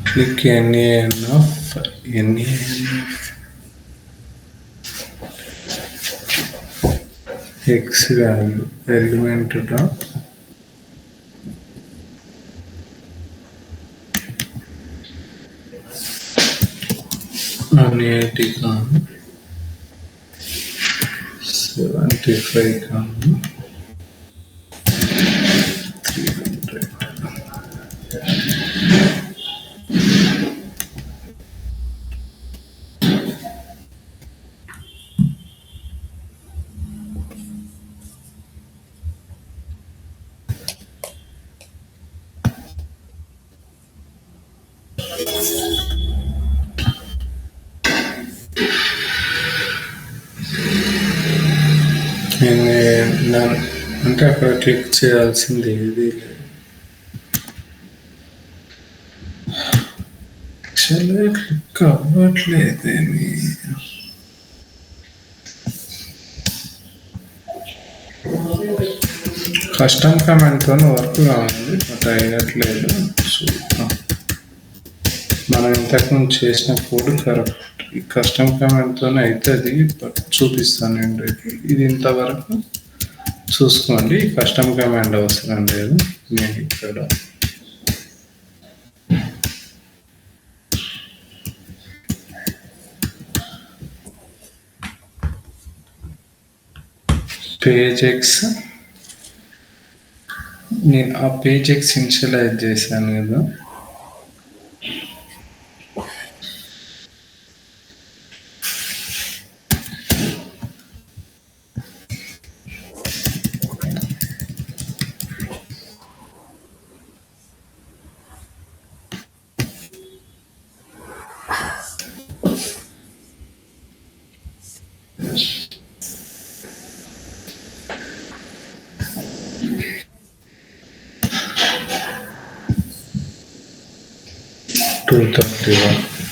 Click NaN of X value element dot అనేటి కాను 75 కాను 300. అంటే అక్కడ క్లిక్ చేయాల్సింది ఏది లేదు. యాక్చువల్గా క్లిక్ అవ్వట్లేదేమి. కస్టమ్ కమెంట్తో వర్క్ కావాలి, బట్ అయినట్లేదు. చూద్దాం. మనం ఇంతకుముందు చేసిన కోడ్ కరెక్ట్, ఈ కస్టమ్ కమెంట్తో అవుతుంది, బట్ చూపిస్తాను నేను. ఇది ఇంతవరకు చూసుకోండి, కస్టమ్ కమాండ్ అవసరం లేదు. నేను ఇక్కడ పేజ్ ఎక్స్ నేను ఆ పేజ్ ఎక్స్ ఇన్షియలైజ్ చేశాను కదా.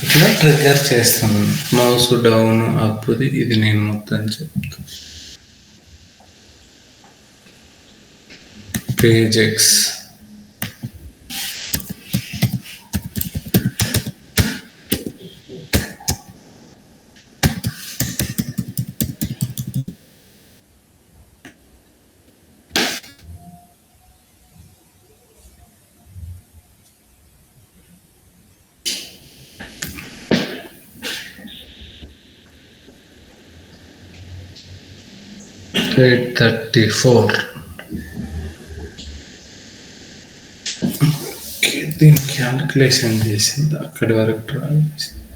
ఇట్లా ట్రిగ్గర్ చేస్తాను. మౌస్ డౌన్ అప్పుడు ఇది నేను మొత్తం చెప్తాను. Page X $834. దీన్ని క్యాలిక్యులేషన్ చేసింది అక్కడి వరకు డ్రా చేసింది.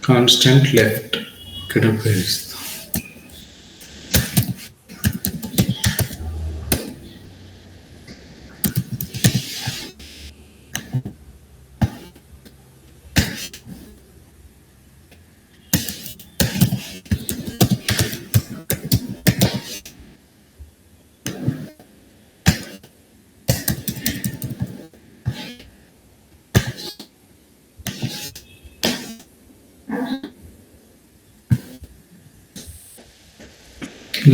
కాన్స్టెంట్ లెఫ్ట్ ఇక్కడ ఉపయోగిస్తాం.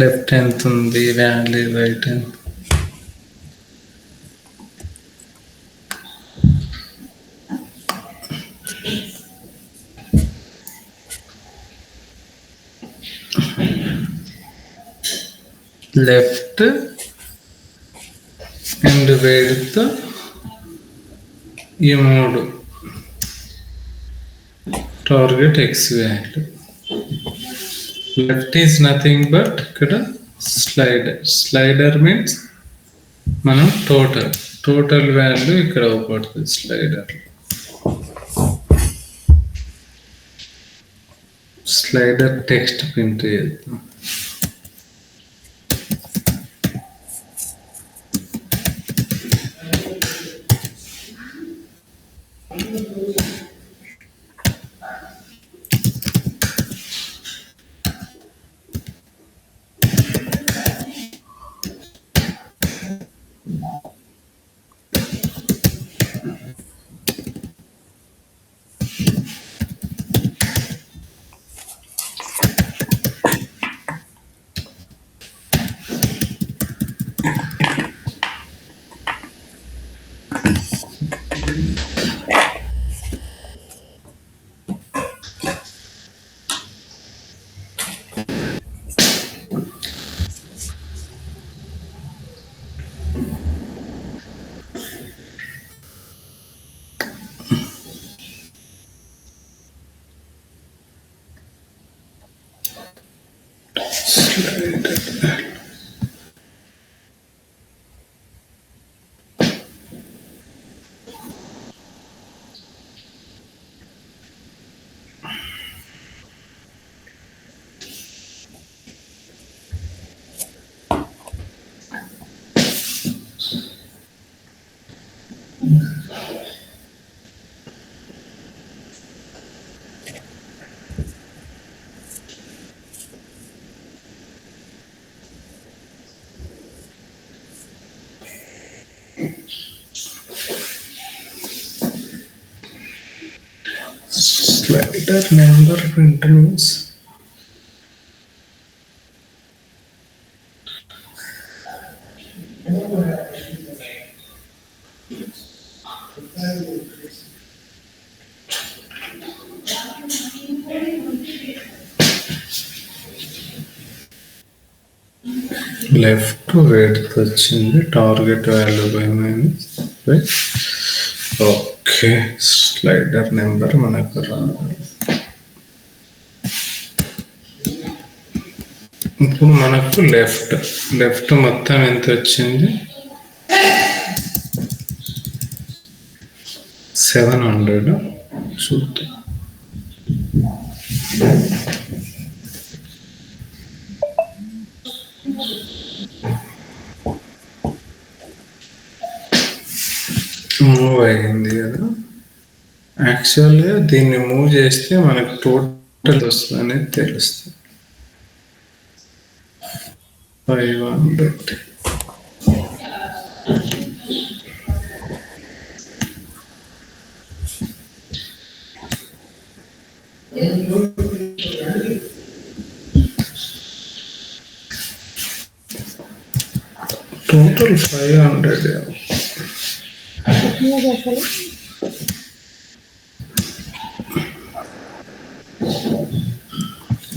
లెఫ్ట్ ఎంత ఉంది, వాల్యూ రైట్ ఎంత? లెఫ్ట్ అండ్ రైట్ ఈ మూడు target X value. Left is nothing but ఇక్కడ స్లైడర్ మీన్స్ మనం టోటల్ వాల్యూ ఇక్కడ అవపడుతుంది స్లైడర్ టెక్స్ట్ ప్రింట్ చేద్దాం. Slider number print means left to right వచ్చింది target value by minus right. Okay slider number మనకు రావాలి. ఇప్పుడు మనకు లెఫ్ట్ మొత్తం ఎంత వచ్చింది? 700 చూద్దాం. మూవ్ అయింది కదా. యాక్చువల్గా దీన్ని మూవ్ చేస్తే మనకు టోటల్ వస్తుంది అనేది తెలుస్తుంది. 500. టోటల్ 500.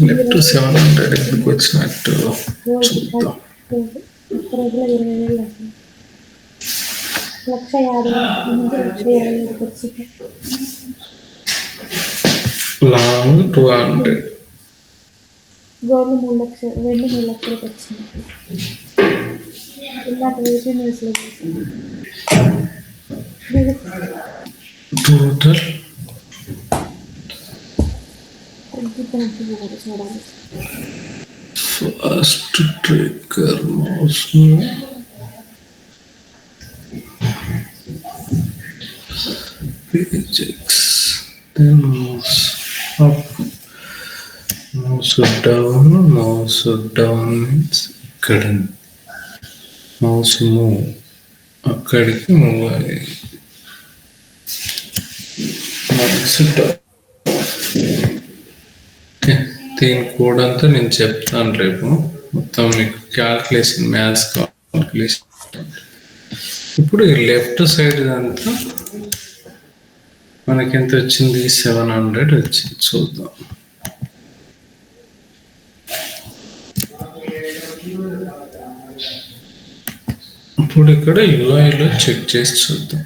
లెఫ్ట్ 700 ఎందుకు వచ్చినట్టు చూద్దాం. 1,50,000 లాంగ్ 200. గోల్డ్ 3 లక్షలు, వెండి 3 లక్షలకు వచ్చింది. ఇందాక వేసే న్యూస్లో టోటల్ చూడాలి. First trigger mouse page X, then mouse up, mouse down means ఇక్కడ మౌస్ మూవ్ అక్కడికి మూవ్ అయ్యి మౌస్ డౌన్. దీని కోడ్ అంతా నేను చెప్తాను రేపు, మొత్తం మీకు క్యాల్కులేషన్, మ్యాథ్స్ క్యాల్కులేషన్. ఇప్పుడు ఈ లెఫ్ట్ సైడ్ అంతా మనకి ఎంత వచ్చింది? 700 వచ్చింది. చూద్దాం. ఇప్పుడు ఇక్కడ యూఐలో చెక్ చేసి చూద్దాం.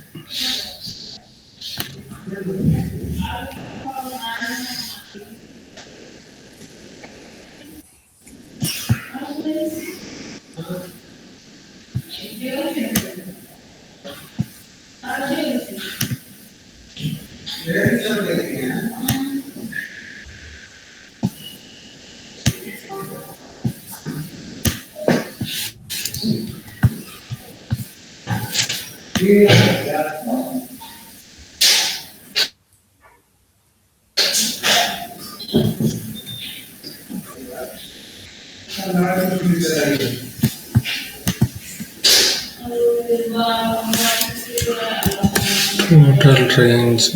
Total range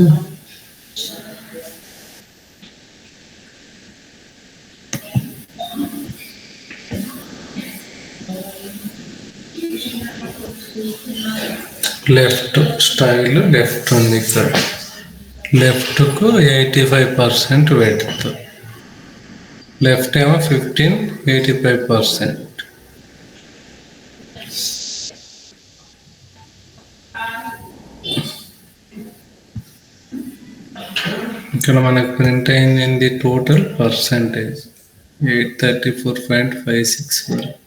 left style left ఉంది. ఇక్కడ లెఫ్ట్కు 85% వెడ్త్, లెఫ్ట్ ఏమో 15, 85%. ఇక్కడ మనకు ప్రింట్ అయింది టోటల్ పర్సంటేజ్ 834.56 వరకు.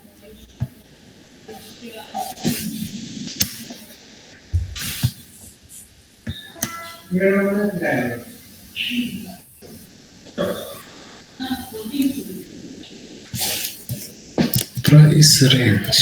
Price range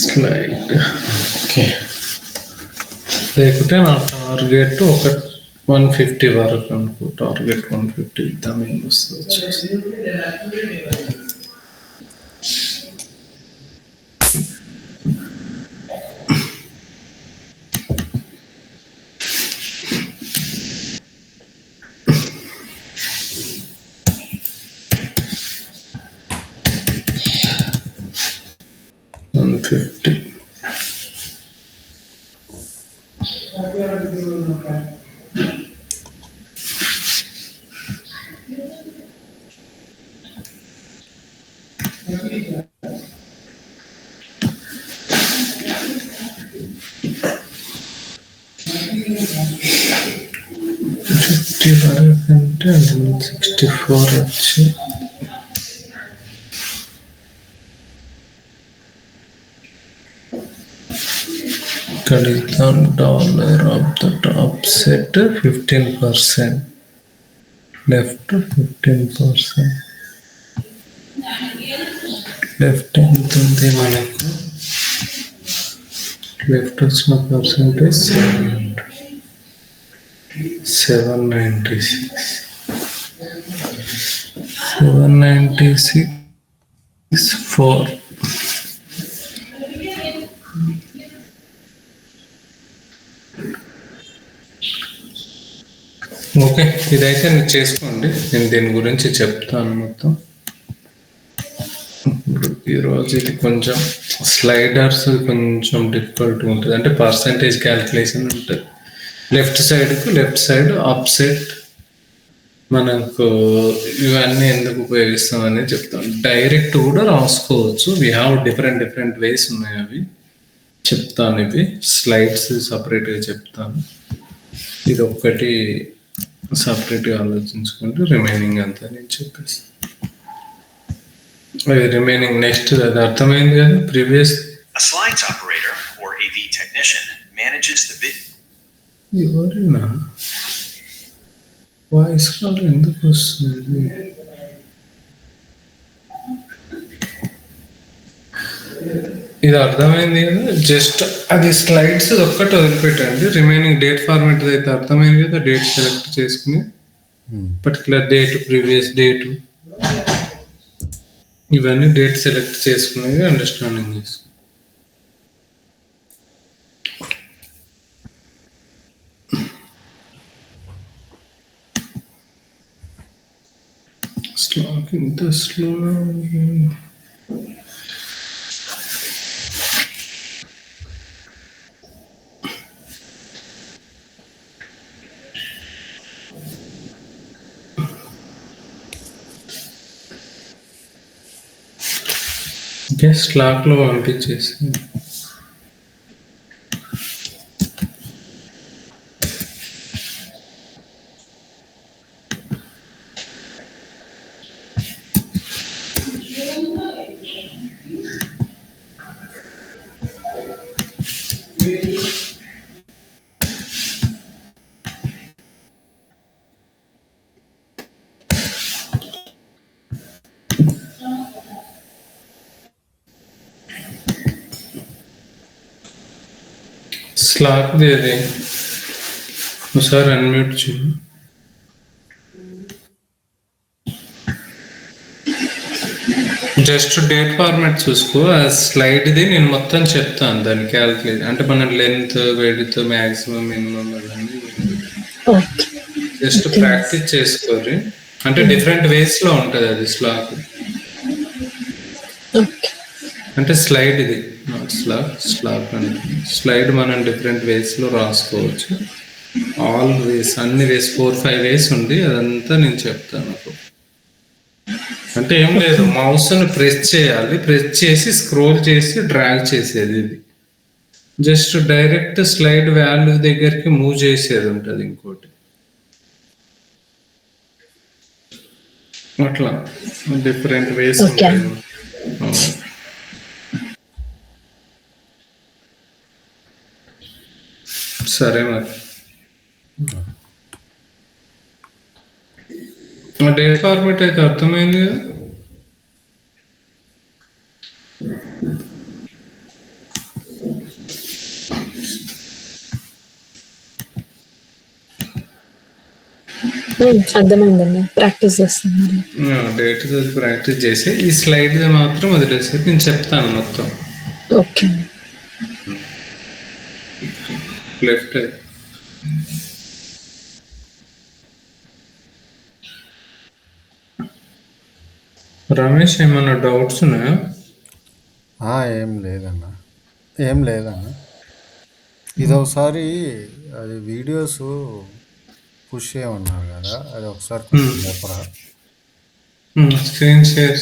slide. Okay. లేకుంటే నా టార్గెట్ ఒక 150 వరకు అనుకో. టార్గెట్ 150 ఇద్దాం. ఏం వస్తుంది? 50 వరకు అంటే 64 వచ్చి ఇక్కడ ఇద్దాం. Dollar of the top set 15%, left 15%. Left ఎంత ఉంది మనకు? లెఫ్ట్ వచ్చిన పర్సెంటేజ్ 796. 796 4. ఓకే, ఇదైతే మీరు చేసుకోండి. నేను దీని గురించి చెప్తాను మొత్తం. ఈరోజు ఇది కొంచెం స్లైడర్స్ కొంచెం డిఫికల్ట్ ఉంటుంది. అంటే పర్సంటేజ్ క్యాల్కులేషన్ ఉంటుంది. లెఫ్ట్ సైడ్ అప్సెట్ మనకు ఇవన్నీ ఎందుకు ఉపయోగిస్తాం అనేది చెప్తాను. డైరెక్ట్ కూడా రాసుకోవచ్చు. వీ హ్యావ్ డిఫరెంట్ వేస్ ఉన్నాయి, అవి చెప్తాను. ఇవి స్లైడ్స్ సపరేట్గా చెప్తాను. ఇది ఒక్కటి సపరేట్గా ఆలోచించుకుంటూ రిమైనింగ్ అంతా నేను చెప్పేస్తాను. రిమైనింగ్ నెక్స్ట్ అది అర్థమైంది కదా previous. A slides operator or AV technician manages the bit. ఎవరైనా వాయిస్ కాల్ ఎందుకు వస్తుంది? ఇది అర్థమైంది కదా. జస్ట్ అది స్లైడ్స్ ఒక్కటి వదిలిపెట్టండి. రిమైనింగ్ డేట్ ఫార్మాట్ అయితే అర్థమైంది కదా. డేట్ సెలెక్ట్ చేసుకుని పర్టికులర్ డేట్, ప్రీవియస్ డేట్, ఇవన్నీ డేట్ సెలెక్ట్ చేసుకునేవి అండర్స్టాండింగ్ చేసుకో. స్లాక్ ఇంత స్లో. స్లాక్ లో పంపించేసి స్లాక్ దేది ఒకసారి అన్మ్యూట్ చేయండి. జస్ట్ డేట్ ఫార్మాట్ చూసుకో. ఆ స్లైడ్ది నేను మొత్తం చెప్తాను. దాన్ని క్యాల్కులేట్ అంటే మన లెంత్, వెడ్త్, మ్యాక్సిమం, మినిమం అవన్నీ జస్ట్ ప్రాక్టీస్ చేసుకోరి. అంటే డిఫరెంట్ వేస్ లో ఉంటుంది అది స్లాక్. అంటే స్లైడ్ ఇది స్లాక్ అంటే స్లైడ్ మనం డిఫరెంట్ వేస్ లో రాసుకోవచ్చు. ఆల్ వేస్, అన్ని వేస్ 4-5 వేస్ ఉంది. అదంతా నేను చెప్తాను. అంటే ఏం లేదు, మౌస్ ని ప్రెస్ చేయాలి. ప్రెస్ చేసి స్క్రోల్ చేసి డ్రాగ్ చేసేది. ఇది జస్ట్ డైరెక్ట్ స్లైడ్ వాల్యూ దగ్గరికి మూవ్ చేసేది ఉంటుంది. ఇంకోటి అట్లా డిఫరెంట్ వేస్ ఉంటాయి. సరే మరి డేట్ ఫార్మాట్ అయితే అర్థమైంది కదా. అర్థమైందండి. ప్రాక్టీస్ చేస్తాను. డేట్ ప్రాక్టీస్ చేసి ఈ స్లైడ్ మాత్రం వదిలేసి నేను చెప్తాను మొత్తం. ఓకే. లెఫ్ట్ రమేష్, ఏమన్నా డౌట్స్ ఉన్నాయా? ఏం లేదన్నా. ఇది ఒకసారి అది వీడియోస్ పుష్ చేయమన్నారు కదా, అది ఒకసారి కొంచెం చెప్పరా? Screen share